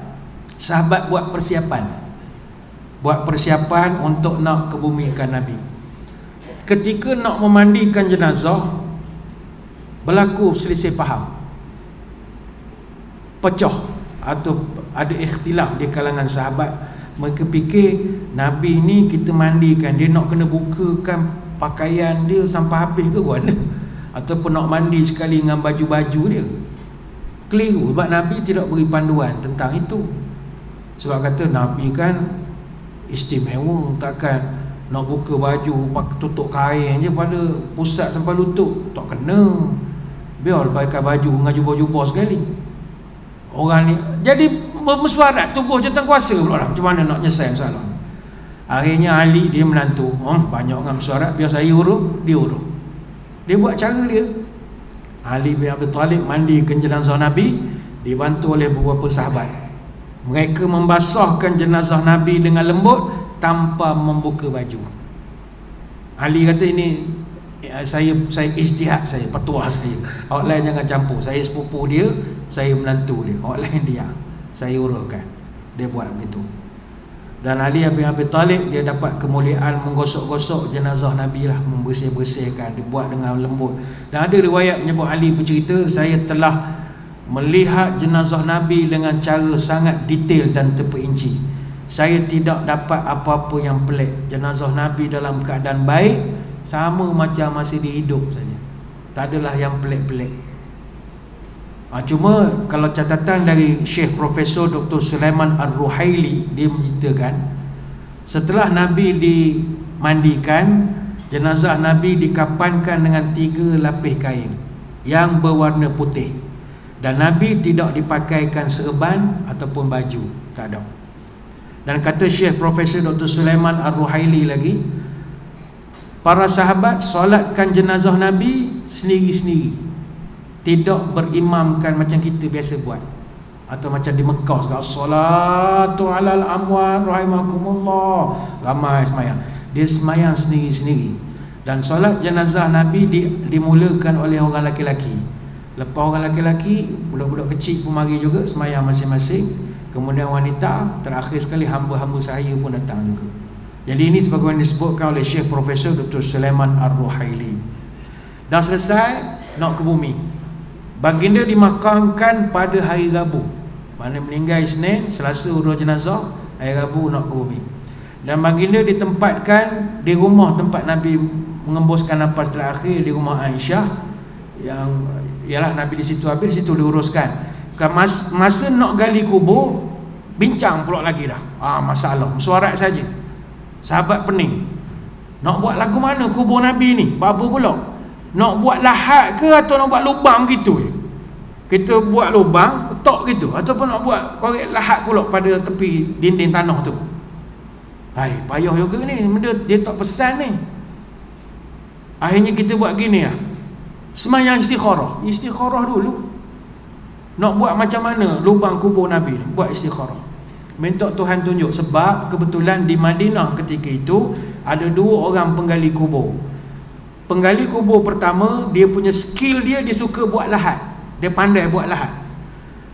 Sahabat buat persiapan untuk nak kebumikan Nabi. Ketika nak memandikan jenazah, berlaku selisih faham, pecah atau ada ikhtilaf di kalangan sahabat. Mereka fikir Nabi ni kita mandikan, dia nak kena bukakan pakaian dia sampai habis ke mana, ataupun nak mandi sekali dengan baju-baju dia. Keliru, sebab Nabi tidak beri panduan tentang itu. Sebab kata Nabi kan istimewa, takkan nak buka baju tutup kain je pada pusat sampai lutut, tak kena. Biar pakai baju dengan jubah-jubah sekali. Orang ni jadi mesuarat, tubuh jatuh kuasa pula lah. Macam mana nak nyelesai masalah? Akhirnya Ali, dia menantu, banyak orang mesuarat, biar saya urut, dia urut. Dia buat cara dia. Ali bin Abi Talib mandikan jenazah Nabi, dibantu oleh beberapa sahabat. Mereka membasahkan jenazah Nabi dengan lembut tanpa membuka baju. Ali kata, ini saya ijtihad saya, petuah saya, awak lain jangan campur. Saya sepupu dia, saya menantu dia, awak lain dia, saya urutkan. Dia buat begitu. Dan Ali bin Abi Talib, dia dapat kemuliaan menggosok-gosok jenazah Nabi lah, membersih-bersihkan, dibuat dengan lembut. Dan ada riwayat menyebut Ali bercerita, saya telah melihat jenazah Nabi dengan cara sangat detail dan terperinci. Saya tidak dapat apa-apa yang pelik. Jenazah Nabi dalam keadaan baik, sama macam masih dihidup saja. Tak adalah yang pelik-pelik. Cuma kalau catatan dari Syekh Profesor Dr. Sulaiman Ar-Ruhaili, dia menceritakan setelah Nabi dimandikan, jenazah Nabi dikapankan dengan 3 lapis kain yang berwarna putih, dan Nabi tidak dipakaikan serban ataupun baju, tak ada. Dan kata Syekh Profesor Dr. Sulaiman Ar-Ruhaili lagi, para sahabat solatkan jenazah Nabi sendiri-sendiri, tidak berimamkan macam kita biasa buat, atau macam di Mekah sekarang, salatu alal amwat rahimakumullah, ramai semayang. Dia semayang sendiri-sendiri. Dan solat jenazah Nabi dimulakan oleh orang lelaki-lelaki. Lepas orang lelaki-lelaki, budak-budak kecil pun mari juga semayang masing-masing. Kemudian wanita, terakhir sekali hamba-hamba saya pun datang juga. Jadi ini sebagaimana disebutkan oleh Syekh Profesor Dr. Sulaiman Ar-Ruhaili. Dah selesai nak ke bumi, baginda dimakamkan pada hari Rabu. Mana meninggal Isnin, Selasa urus jenazah, hari Rabu nak ke bumi. Dan baginda ditempatkan di rumah tempat Nabi mengembuskan nafas terakhir, di rumah Aisyah, yang ialah Nabi di situ habis, di situ diuruskan. Masa nak gali kubur, bincang pula lagi dah. Masalah mesuarat saja. Sahabat pening, nak buat lagu mana kubur Nabi ni? Apa pula? Nak buat lahat ke atau nak buat lubang gitu? Kita buat lubang, petok gitu, ataupun nak buat korek lahat pula pada tepi dinding tanah tu. Hai, payah juga ni, benda dia tak pesan ni. Akhirnya kita buat gini lah. Sembahyang istikharah dulu. Nak buat macam mana lubang kubur Nabi, buat istikharah. Minta Tuhan tunjuk. Sebab kebetulan di Madinah ketika itu ada 2 orang penggali kubur. Penggali kubur pertama, dia punya skill dia suka buat lahat. Dia pandai buat lahat.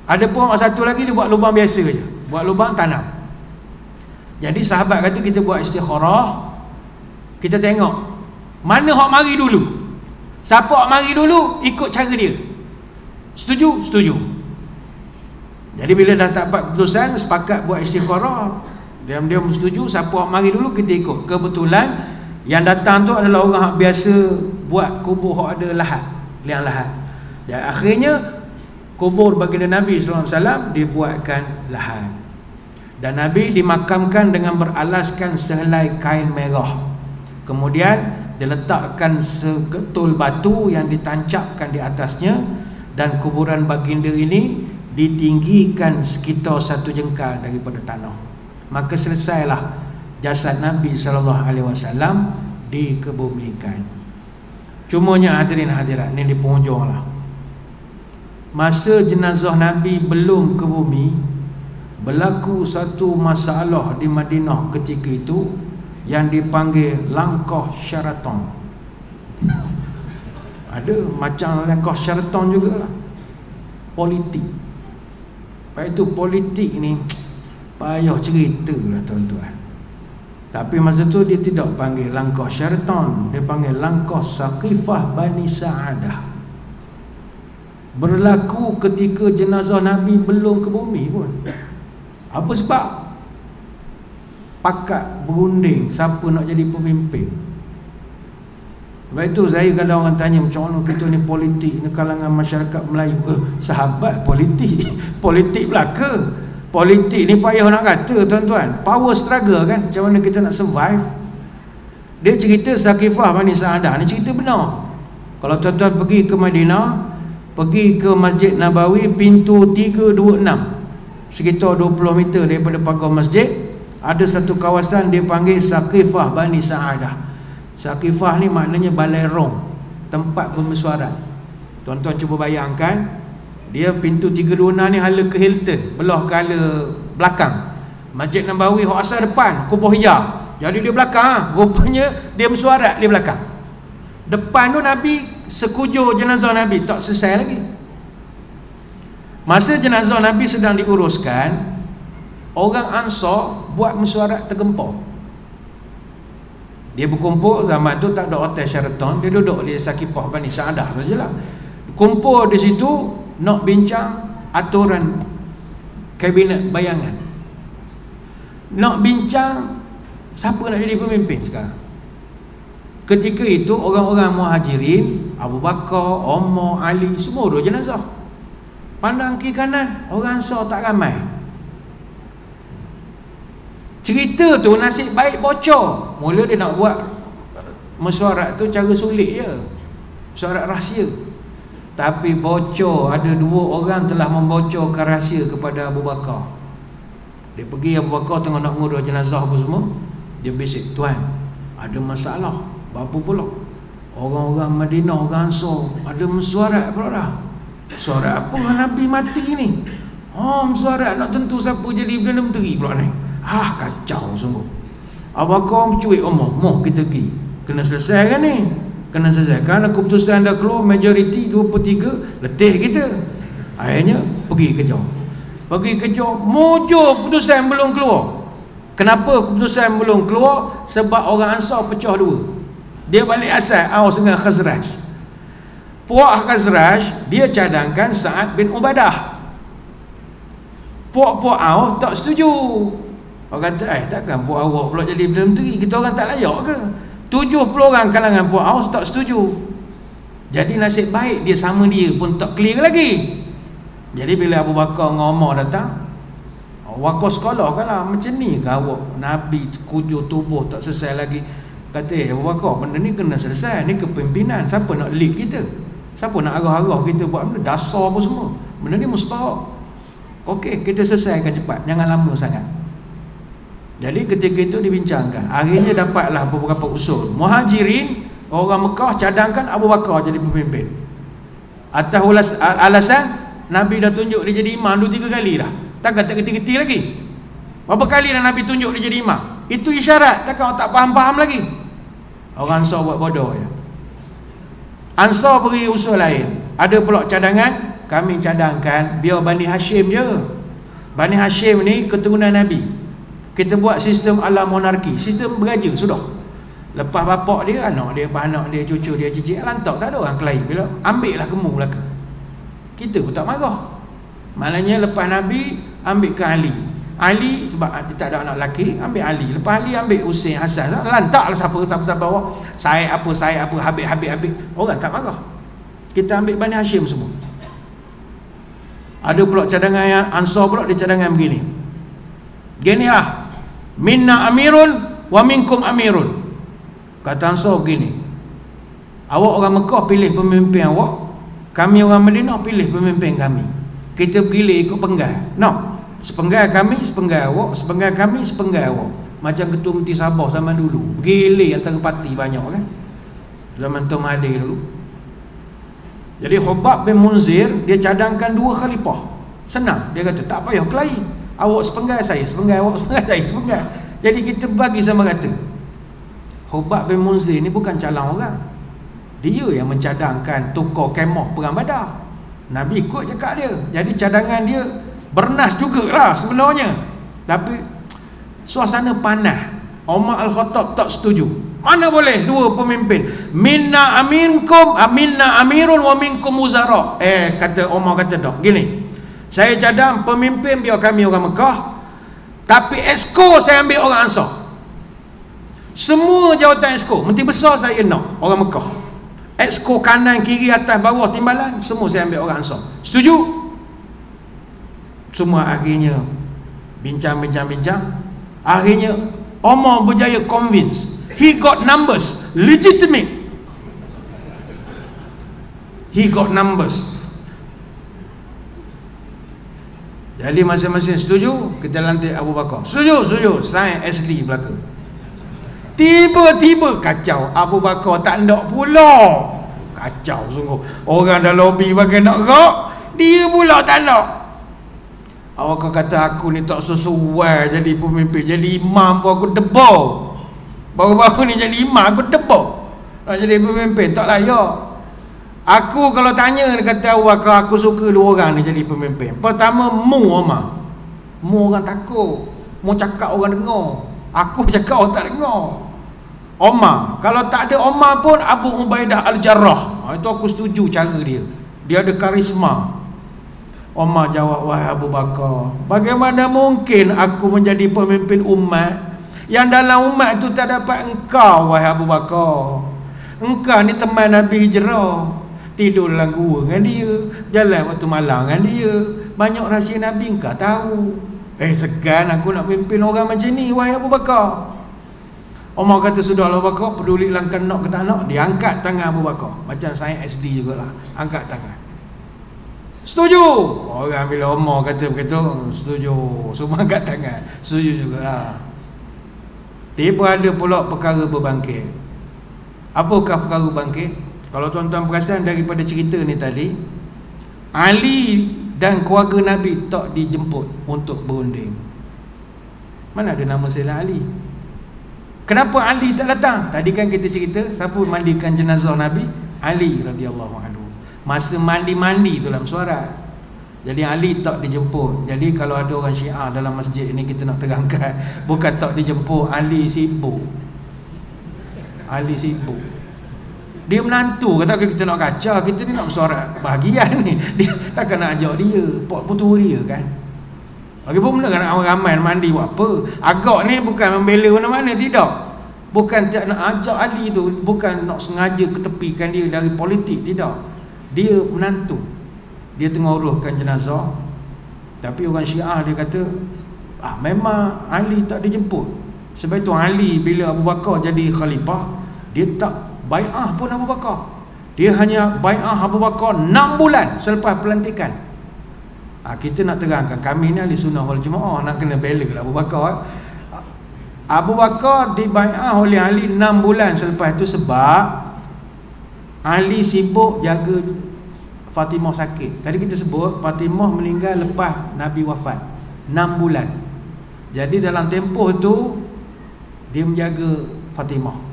Ada pun orang satu lagi, dia buat lubang biasa je, buat lubang tanam. Jadi sahabat kata kita buat istikharah, kita tengok mana hak mari dulu. Siapa hak mari dulu, ikut cara dia. Setuju? Setuju. Jadi bila dah dapat keputusan, sepakat buat istikharah, diam-diam setuju, siapa hak mari dulu kita ikut. Kebetulan yang datang tu adalah orang hak biasa buat kubur hak ada lahat, liang lahat. Dan akhirnya kubur baginda Nabi SAW dibuatkan lahat. Dan Nabi dimakamkan dengan beralaskan sehelai kain merah. Kemudian diletakkan seketul batu yang ditancapkan di atasnya. Dan kuburan baginda ini ditinggikan sekitar 1 jengkal daripada tanah. Maka selesailah jasad Nabi SAW dikebumikan. Cumanya hadirin hadirat, ni di penghujung lah. Masa jenazah Nabi belum ke bumi, berlaku satu masalah di Madinah ketika itu yang dipanggil langkah Sheraton. Ada macam langkah Sheraton jugalah. Politik. Lepas itu politik ni payah cerita lah tuan-tuan. Tapi masa tu dia tidak panggil langkah Sheraton, dia panggil langkah Saqifah Bani Sa'adah. Berlaku ketika jenazah Nabi belum ke bumi pun. Apa sebab? Pakat berunding siapa nak jadi pemimpin. Sebab itu saya kalau orang tanya macam mana kita ni politik ni kalangan masyarakat Melayu, sahabat politik politik belaka. Politik ni payah nak kata tuan-tuan, power struggle kan, macam mana kita nak survive. Dia cerita Saqifah Bani Sa'adah ni cerita benar. Kalau tuan-tuan pergi ke Madinah, pergi ke Masjid Nabawi, pintu 326, sekitar 20 meter daripada pagar masjid, ada satu kawasan dia panggil Saqifah Bani Sa'adah. Saqifah ni maknanya balai rong, tempat bermesyuarat. Tuan-tuan cuba bayangkan, dia pintu 326 ni hala ke Hilton, belah ke hala belakang. Masjid Nabawi hak asal depan, kubur hijau. Jadi dia belakang, rupanya dia mesyuarat di belakang. Depan tu Nabi, sekujur jenazah Nabi tak selesai lagi. Masa jenazah Nabi sedang diuruskan, orang Ansar buat mesyuarat tergempur. Dia berkumpul, zaman tu tak ada hotel Sheraton, dia duduk di Saqifah Bani Sa'adah sajalah. Kumpul di situ nak bincang aturan kabinet bayangan. Nak bincang siapa nak jadi pemimpin sekarang. Ketika itu orang-orang Muhajirin, Abu Bakar, Umar, Ali, semua duduk jenazah. Pandang kiri kanan, orang Ansar tak ramai. Cerita tu nasib baik bocor. Mula dia nak buat mesyuarat tu cara sulit je, mesyuarat rahsia. Tapi bocor, ada 2 orang telah membocorkan rahsia kepada Abu Bakar. Dia pergi, Abu Bakar tengah nak ngurus jenazah apa semua, dia bisik, tuan ada masalah. Berapa pula orang-orang Madinah, orang Ansar ada mesyuarat pula dah. Mesyuarat apa Nabi mati ni? Mesyuarat nak tentu siapa jadi Perdana Menteri pula ni. Kacau sungguh. Abu Bakar mencuit Umar, kita pergi, kena selesai kan ni, kena selesai. Kerana keputusan dah keluar, majoriti 2/3, letih kita. Akhirnya pergi kejar. Mujur keputusan belum keluar. Kenapa keputusan belum keluar? Sebab orang Ansar pecah 2. Dia balik asal Aus dengan Khazraj. Puak Khazraj dia cadangkan Sa'ad bin Ubadah. Puak-puak Aus tak setuju. Orang kata, takkan puak awak pula jadi Perdana Menteri, kita orang tak layak ke? 70 orang kalangan puak Aus tak setuju. Jadi nasib baik dia sama dia pun tak clear lagi. Jadi bila Abu Bakar dengan Umar datang, wakil sekolah kan lah, macam ni ke awak Nabi kujur tubuh tak selesai lagi. Kata, Abu Bakar, benda ni kena selesai, ni kepimpinan, siapa nak lead kita, siapa nak arah-arah kita buat benda, dasar apa semua, benda ni mustahak. Okey, kita selesaikan cepat, jangan lama sangat. Jadi ketika itu dibincangkan, akhirnya dapatlah beberapa usul. Muhajirin, orang Mekah cadangkan Abu Bakar jadi pemimpin. Atas alasan Nabi dah tunjuk dia jadi imam 2-3 kali dah. Takkan tak geti-geti lagi. Berapa kali dah Nabi tunjuk dia jadi imam? Itu isyarat, takkan tak faham-faham lagi. Orang Ansar buat bodoh ya. Ansar beri usul lain. Ada pula cadangan, kami cadangkan biar Bani Hashim je. Bani Hashim ni keturunan Nabi. Kita buat sistem ala monarki, sistem beraja sudah. Lepas bapak dia, anak dia, anak dia, cucu dia, cicit lantak, tak ada orang kelahi. Bila ambil lah kemu belaka. Kita pun tak marah. Maknanya lepas Nabi ambil ke Ali. Ali sebab dia tak ada anak lelaki, ambil Ali. Lepas Ali ambil Husain, Hasan, lantaklah siapa bawa. Saya apa, habis. Orang tak marah. Kita ambil Bani Hashim semua. Ada pula cadangan yang Ansar pula, dia cadangan begini. Gini lah, minna amirun wa minkum amirun. Kata Ansar begini, awak orang Mekah pilih pemimpin awak, kami orang Madinah pilih pemimpin kami. Kita bergilir ikut penggal. No, sepenggal kami, sepenggal awak, sepenggal kami, sepenggal awak. Macam ketua Menteri Sabah zaman dulu, bergilir antara parti banyak kan, zaman Tuan Mahathir dulu. Jadi Hubab bin Munzir, dia cadangkan 2 khalifah. Senang, dia kata tak payah kelahi. Awak sepenggal, saya sepenggal, awak sepenggal, saya sepenggal. Jadi kita bagi sama rata. Hubab bin Munzir ni bukan calon orang. Dia yang mencadangkan tukar kemah perang Badar. Nabi ikut cakap dia. Jadi cadangan dia bernas jugalah sebenarnya. Tapi suasana panas. Umar Al-Khattab tak setuju. Mana boleh 2 pemimpin? Minna aminkum, minna amirun wa minkum wuzara. Kata Umar, kata tak. Gini. Saya cadang pemimpin biar kami orang Mekah, tapi exco saya ambil orang Ansar. Semua jawatan exco, menteri besar saya nak orang Mekah. Exco kanan, kiri, atas, bawah, timbalan, semua saya ambil orang Ansar. Setuju? Semua akhirnya bincang. Akhirnya Omar berjaya convince. He got numbers, legitimate. He got numbers. Jadi masing-masing setuju, kita lantik Abu Bakar. Setuju, sign SD belaka. Tiba-tiba kacau, Abu Bakar tak nak pula. Kacau sungguh. Orang dah lobby bagi nak gerak, dia pula tak nak. Abu Bakar kata, aku ni tak sesuai jadi pemimpin, jadi imam pun aku debau. Baru-baru ni jadi imam aku debau. Nak jadi pemimpin tak layak. Aku kalau tanya, dia kata Abu Bakar, aku suka 2 orang ni jadi pemimpin. Pertama, Omar. Orang takut. Cakap orang dengar. Aku cakap orang tak dengar. Omar. Kalau tak ada Omar pun, Abu Ubaidah Al-Jarrah. Itu aku setuju cara dia. Dia ada karisma. Omar jawab, wahai Abu Bakar, bagaimana mungkin aku menjadi pemimpin umat yang dalam umat itu tak dapat engkau, wahai Abu Bakar. Engkau ni teman Nabi hijrah, tidur dalam gua dengan dia, jalan waktu malam dengan dia, banyak rahsia Nabi engkau tahu. Segan aku nak pimpin orang macam ni, wahai Abu Bakar. Umar kata, sudah Abu Bakar, peduli lah nak ke tak nak. Dia angkat tangan Abu Bakar, macam saya SD jugalah, angkat tangan. Setuju. Orang bila Umar kata begitu, setuju. Semua angkat tangan, setuju jugalah. Tiba ada pula perkara berbangkit. Apakah perkara bangkit? Kalau tuan-tuan perasan daripada cerita ni tadi, Ali dan keluarga Nabi tak dijemput untuk berunding. Mana ada nama Sayyidina Ali? Kenapa Ali tak datang? Tadi kan kita cerita siapa mandikan jenazah Nabi? Ali radhiyallahu anhu. Masa mandi-mandi tu dalam suara. Jadi Ali tak dijemput. Jadi kalau ada orang Syiah dalam masjid ini, kita nak terangkan, bukan tak dijemput, Ali sibuk. Ali sibuk. Dia menantu, kata kita nak kacau, kita ni nak bersorak bahagian ni. Dia takkan nak ajak dia, putu dia kan. Bagaimana kan orang ramai mandi buat apa? Agak ni bukan membela mana-mana, tidak. Bukan tak nak ajak Ali tu, bukan nak sengaja ketepikan dia dari politik, tidak. Dia menantu. Dia tengah uruskan jenazah. Tapi orang Syiah dia kata, memang Ali tak dijemput. Sebab itu Ali bila Abu Bakar jadi khalifah, dia tak bai'ah pun Abu Bakar. Dia hanya bai'ah Abu Bakar 6 bulan selepas pelantikan. Kita nak terangkan, kami ni ahli sunnah wal jemaah, nak kena bela Abu Bakar. Abu Bakar dibai'ah oleh Ali 6 bulan selepas itu sebab Ali sibuk jaga Fatimah sakit. Tadi kita sebut Fatimah meninggal lepas Nabi wafat 6 bulan. Jadi dalam tempoh itu dia menjaga Fatimah.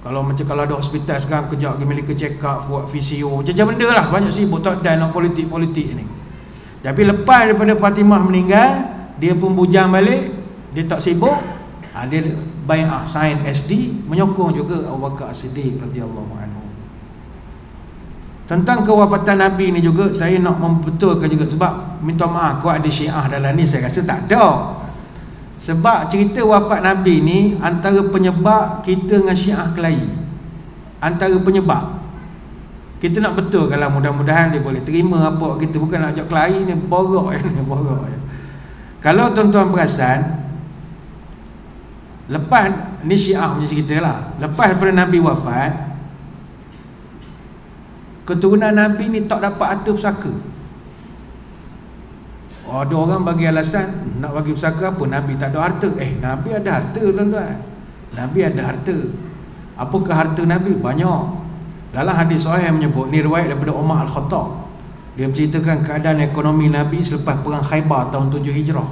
Kalau ada hospital sekarang, kejap pergi medical check up, buat fisio, macam benda lah, banyak sibuk, tak ada nak politik ni. Tapi lepas daripada Fatimah meninggal, dia pun bujang balik, dia tak sibuk, dia bai'ah, sign SD, menyokong juga Abu Bakar As-Siddiq radhiyallahu anhu. Tentang kewafatan Nabi ni juga saya nak membetulkan juga, sebab minta maaf kalau ada Syiah dalam ni, saya rasa tak ada. Sebab cerita wafat Nabi ni antara penyebab kita dengan Syiah kelahi. Antara penyebab. Kita nak betulkan lah, mudah-mudahan dia boleh terima apa kita, bukan nak ajak kelahi ni, borok ni, borok. Kalau tuan-tuan perasan, lepas ni Syiah punya cerita lah, lepas daripada Nabi wafat, keturunan Nabi ni tak dapat harta pusaka. Ada orang bagi alasan nak bagi pusaka apa, Nabi tak ada harta. Nabi ada harta tuan-tuan. Nabi ada harta. Apakah harta Nabi? Banyak. Dalam hadis sahih menyebut, ni riwayat daripada Umar Al-Khattab, dia menceritakan keadaan ekonomi Nabi selepas perang Khaybar tahun 7 Hijrah.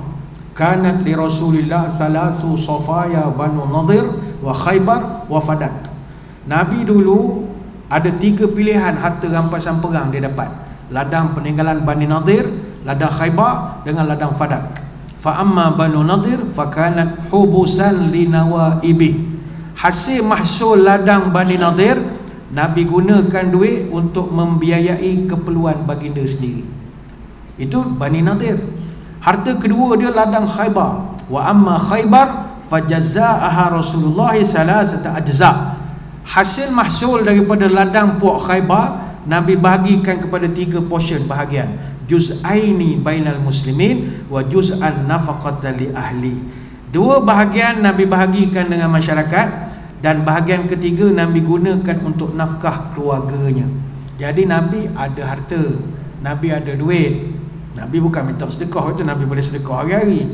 Kanat li Rasulillah salasu safaya Banu Nadir wa Khaybar wa Fadak. Nabi dulu ada 3 pilihan harta rampasan perang dia dapat. Ladang peninggalan Bani Nadir, ladang Khaybar dengan ladang Fadak. Fa amma Banu Nadir fa kanat hubusan li nawaibi. Hasil mahsul ladang Bani Nadir, Nabi gunakan duit untuk membiayai keperluan baginda sendiri. Itu Bani Nadir. Harta kedua dia ladang Khaybar. Wa amma Khaybar fajazaaha Rasulullah salasata ajza. Hasil mahsul daripada ladang puak Khaybar, Nabi bahagikan kepada 3 portion bahagian. Juz'aini bainal muslimin wa juz'an nafaqata li ahli. 2 bahagian Nabi bahagikan dengan masyarakat, dan bahagian ketiga Nabi gunakan untuk nafkah keluarganya. Jadi Nabi ada harta, Nabi ada duit. Nabi bukan minta sedekah, itu Nabi boleh sedekah hari-hari.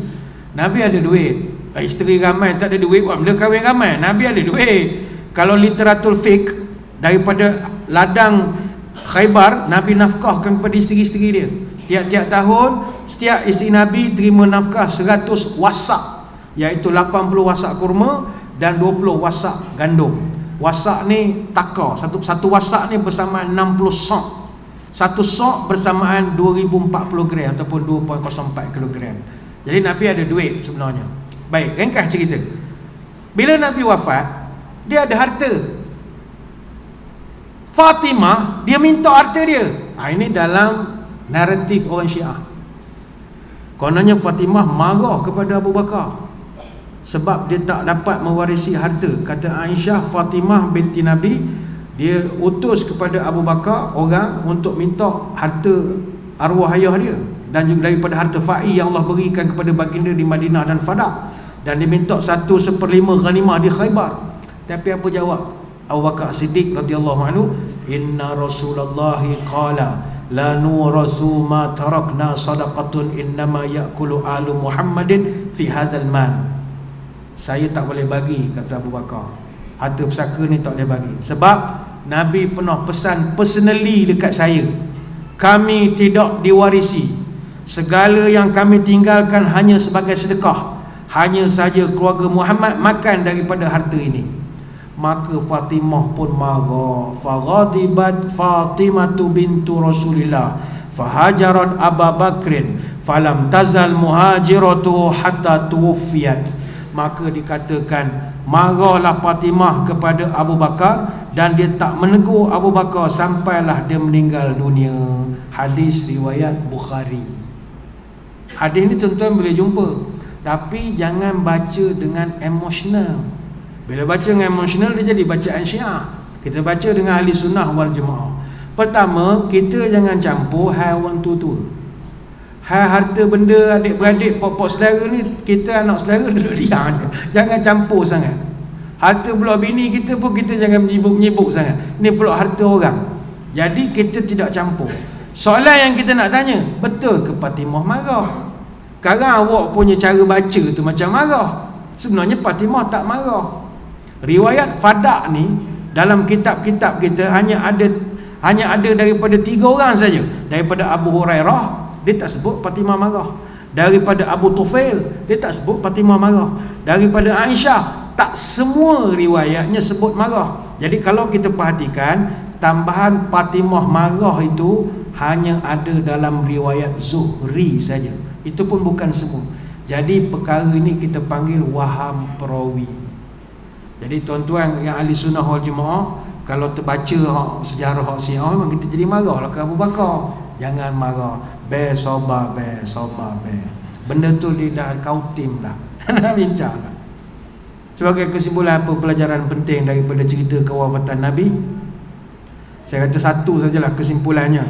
Nabi ada duit. Isteri ramai tak ada duit, buat benda kahwin ramai. Nabi ada duit. Kalau literatul fiqh, daripada ladang Khaybar, Nabi nafkahkan kepada isteri-isteri dia. Tiap-tiap tahun, setiap isteri Nabi terima nafkah 100 wasak, iaitu 80 wasak kurma dan 20 wasak gandum. Wasak ni takar, satu wasak ni bersamaan 60 sok. Satu sok bersamaan 2040 gram ataupun 2.04 kilogram. Jadi Nabi ada duit sebenarnya. Baik, ringkas cerita. Bila Nabi wafat, dia ada harta. Fatimah, dia minta harta dia. Ini dalam naratif orang Syiah. Kononnya Fatimah marah kepada Abu Bakar sebab dia tak dapat mewarisi harta. Kata Aisyah, Fatimah binti Nabi, dia utus kepada Abu Bakar orang untuk minta harta arwah ayah dia, dan juga daripada harta fa'i yang Allah berikan kepada baginda di Madinah dan Fadak, dan dia minta 1/1 ghanimah di Khaybar. Tapi apa jawab Abu Bakar Siddiq radhiyallahu anhu? Inna Rasulullah qala la nurasu ma tarakna sadaqatun innama ya'kulu alu Muhammadin fi hadzal mal. Saya tak boleh bagi, kata Abu Bakar, harta pusaka ni tak boleh bagi, sebab Nabi pernah pesan personally dekat saya, kami tidak diwarisi, segala yang kami tinggalkan hanya sebagai sedekah, hanya saja keluarga Muhammad makan daripada harta ini. Maka Fatimah pun marah. Faghadibat Fatimatu bintu Rasulillah fahajarat Abu Bakrin falam tazal muhajiratu hatta tuwfiyat. Maka dikatakan marahlah Fatimah kepada Abu Bakar, dan dia tak menegur Abu Bakar sampailah dia meninggal dunia. Hadis riwayat Bukhari. Hadis ni tuan-tuan boleh jumpa, tapi jangan baca dengan emosional. Bila baca dengan emosional, dia jadi bacaan Syiah. Kita baca dengan ahli sunnah wal jemaah. Pertama, kita jangan campur hal orang tua-tua. Hal harta benda adik-beradik, pok-pok saudara ni, kita anak saudara duduk diam je. Jangan campur sangat. Harta pula bini kita pun kita jangan menyibuk-menyibuk sangat. Ni pula harta orang. Jadi kita tidak campur. Soalan yang kita nak tanya, betul ke Fatimah marah? Sekarang awak punya cara baca tu macam marah. Sebenarnya Fatimah tak marah. Riwayat fadak ni dalam kitab-kitab kita hanya ada daripada 3 orang saja. Daripada Abu Hurairah, dia tak sebut Fatimah marah. Daripada Abu Tufail, dia tak sebut Fatimah marah. Daripada Aisyah, tak semua riwayatnya sebut marah. Jadi kalau kita perhatikan, tambahan Fatimah marah itu hanya ada dalam riwayat Zuhri saja. Itu pun bukan semua. Jadi perkara ini kita panggil waham perawi. Jadi tuan-tuan yang ahli sunnah wal jemaah, kalau terbaca sejarah Syiah, memang kita jadi marah lah ke Abu Bakar. Jangan marah. Sabar. Benda tu dia dah kautim lah. Nak bincang lah. Sebagai kesimpulan, apa pelajaran penting daripada cerita kewafatan Nabi? Saya kata satu sajalah kesimpulannya.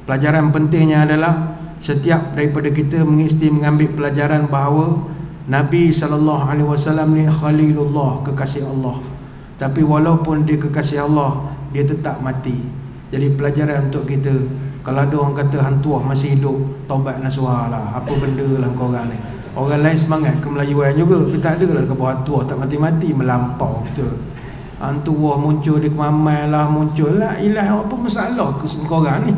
Pelajaran pentingnya adalah setiap daripada kita mesti mengambil pelajaran bahawa Nabi SAW ni Khalilullah, kekasih Allah. Tapi walaupun dia kekasih Allah, dia tetap mati. Jadi pelajaran untuk kita, kalau ada orang kata hantuah masih hidup, taubat nasuha lah. Apa benda lah korang ni. Orang lain semangat kemelayuan juga, tapi tak ada lah kata hantuah tak mati-mati, melampau betul. Hantuah muncul di Kemamai lah, muncul lah. Ilah, apa masalah ke korang ni?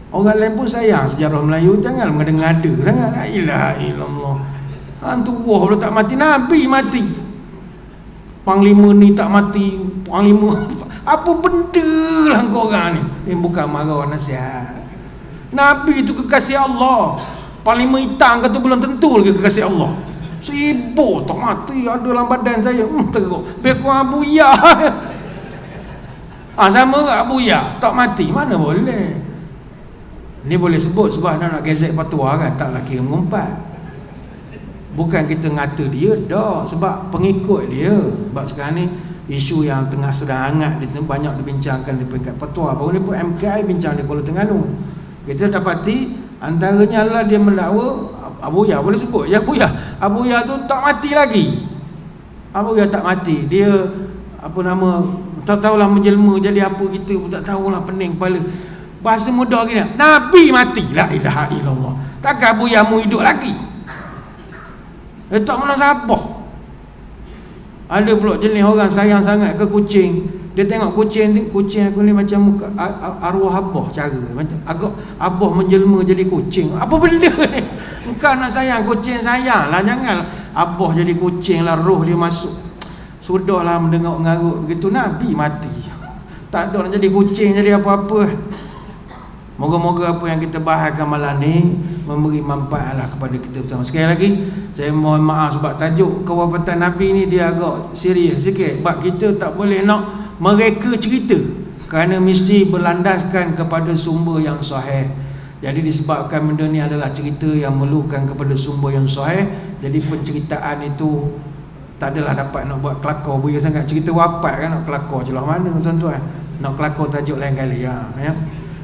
Orang lain pun sayang sejarah Melayu, jangan mengada-ngada sangat. La ilaha illallah. Hantuah kalau tak mati, Nabi mati. Panglima ni tak mati, panglima apa benda lah korang ni. Ini bukan marah, nasihat. Nabi itu kekasih Allah. Panglima hitam kata belum tentu lagi kekasih Allah. Sibuk tak mati, ada dalam badan saya. Teruk. Biar kurang Buya. Sama ke Buya tak mati, mana boleh. Ni boleh sebut sebab nak gazet fatwa kan, tak lagi mengumpat. Bukan kita ngata dia dah, sebab pengikut dia. Sebab sekarang ni isu yang tengah sedang hangat, dia banyak dibincangkan di peringkat fatwa. Baru ni pun MKI bincang di Kuala Terengganu. Kita dapati antaranya adalah dia mendakwa Abu Ya, boleh sebut ya Abu Ya tu tak mati lagi. Abu Ya tak mati, dia apa nama, tak tahulah menjelma jadi apa, kita pun tak tahulah, pening kepala. Bahasa mudah gini, Nabi mati, la ilaha illallah. Takkan Abu Ya mu hidup lagi? Dia tak mana siapa. Ada pula jenis orang sayang sangat ke kucing. Dia tengok kucing aku ni macam muka arwah abah cara. Macam agak abah menjelma jadi kucing. Apa benda ni? Engkau nak sayang kucing, sayang lah. Jangan abah jadi kucing lah, roh dia masuk. Sudahlah mendengar-ngarut begitu. Nabi mati. Tak ada nak jadi kucing, jadi apa-apa. Moga-moga apa yang kita bahaskan malam ni memberi manfaat lah kepada kita bersama. Sekali lagi saya mohon maaf sebab tajuk kewafatan Nabi ni dia agak serius sikit. Sebab kita tak boleh nak mereka cerita, kerana mesti berlandaskan kepada sumber yang sahih. Jadi disebabkan benda ni adalah cerita yang memerlukan kepada sumber yang sahih, jadi penceritaan itu tak adalah dapat nak buat kelakar buaya sangat. Cerita wafat kan nak kelakar celah mana tuan-tuan. Nak kelakar tajuk lain kali ya.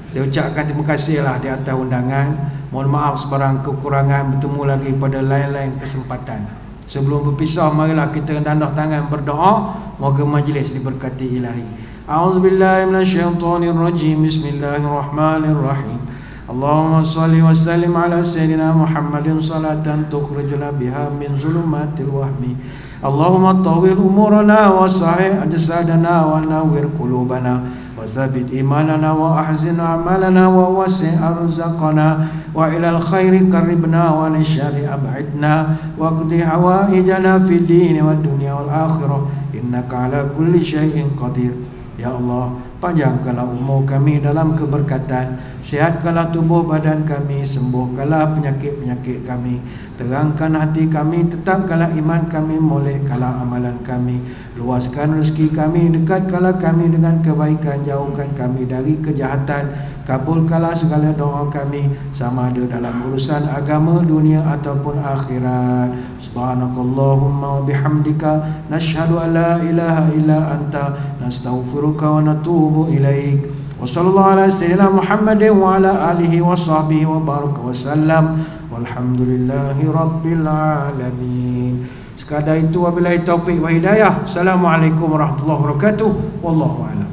Saya ucapkan terima kasih lah di atas undangan. Mohon maaf sebarang kekurangan. Bertemu lagi pada lain-lain kesempatan. Sebelum berpisah, marilah kita rendah tangan berdoa. Moga majlis diberkati ilahi. A'udzubillahi minasyaitonirrajim. Bismillahirrahmanirrahim. Allahumma salli wa sallim ala sayyidina Muhammadin salatan tukhrijuna biha min zulumatil wahmi. Allahumma tawil umurana wa sahih ajsadana wa nawwir qulubana وثبت إيماننا وأحسن أعمالنا ووسع أرزقنا وإلى الخير قربنا وعن الشر أبعدنا واقض حوائجنا في الدين والدنيا والآخرة إنك على كل شيء قدير. Ya Allah, panjangkanlah umur kami dalam keberkatan, sihatkanlah tubuh badan kami, sembuhkanlah penyakit-penyakit kami, terangkan hati kami, tetapkanlah iman kami, molehkanlah amalan kami, luaskan rezeki kami, dekatkanlah kami dengan kebaikan, jauhkan kami dari kejahatan, kabulkanlah segala doa kami, sama ada dalam urusan agama, dunia ataupun akhirat. Subhanakallahumma wa bihamdika nashhadu an la ilaha illa anta nastaghfiruka wa natubu ilaik. Wa sallallahu ala sayyidina Muhammadin wa ala alihi wa sahbihi wa baraka wa sallam. Walhamdulillahi rabbil alamin. Sekadar itu, wabillahi taufiq wa hidayah. Assalamualaikum warahmatullahi wabarakatuh. Wallahu a'lam.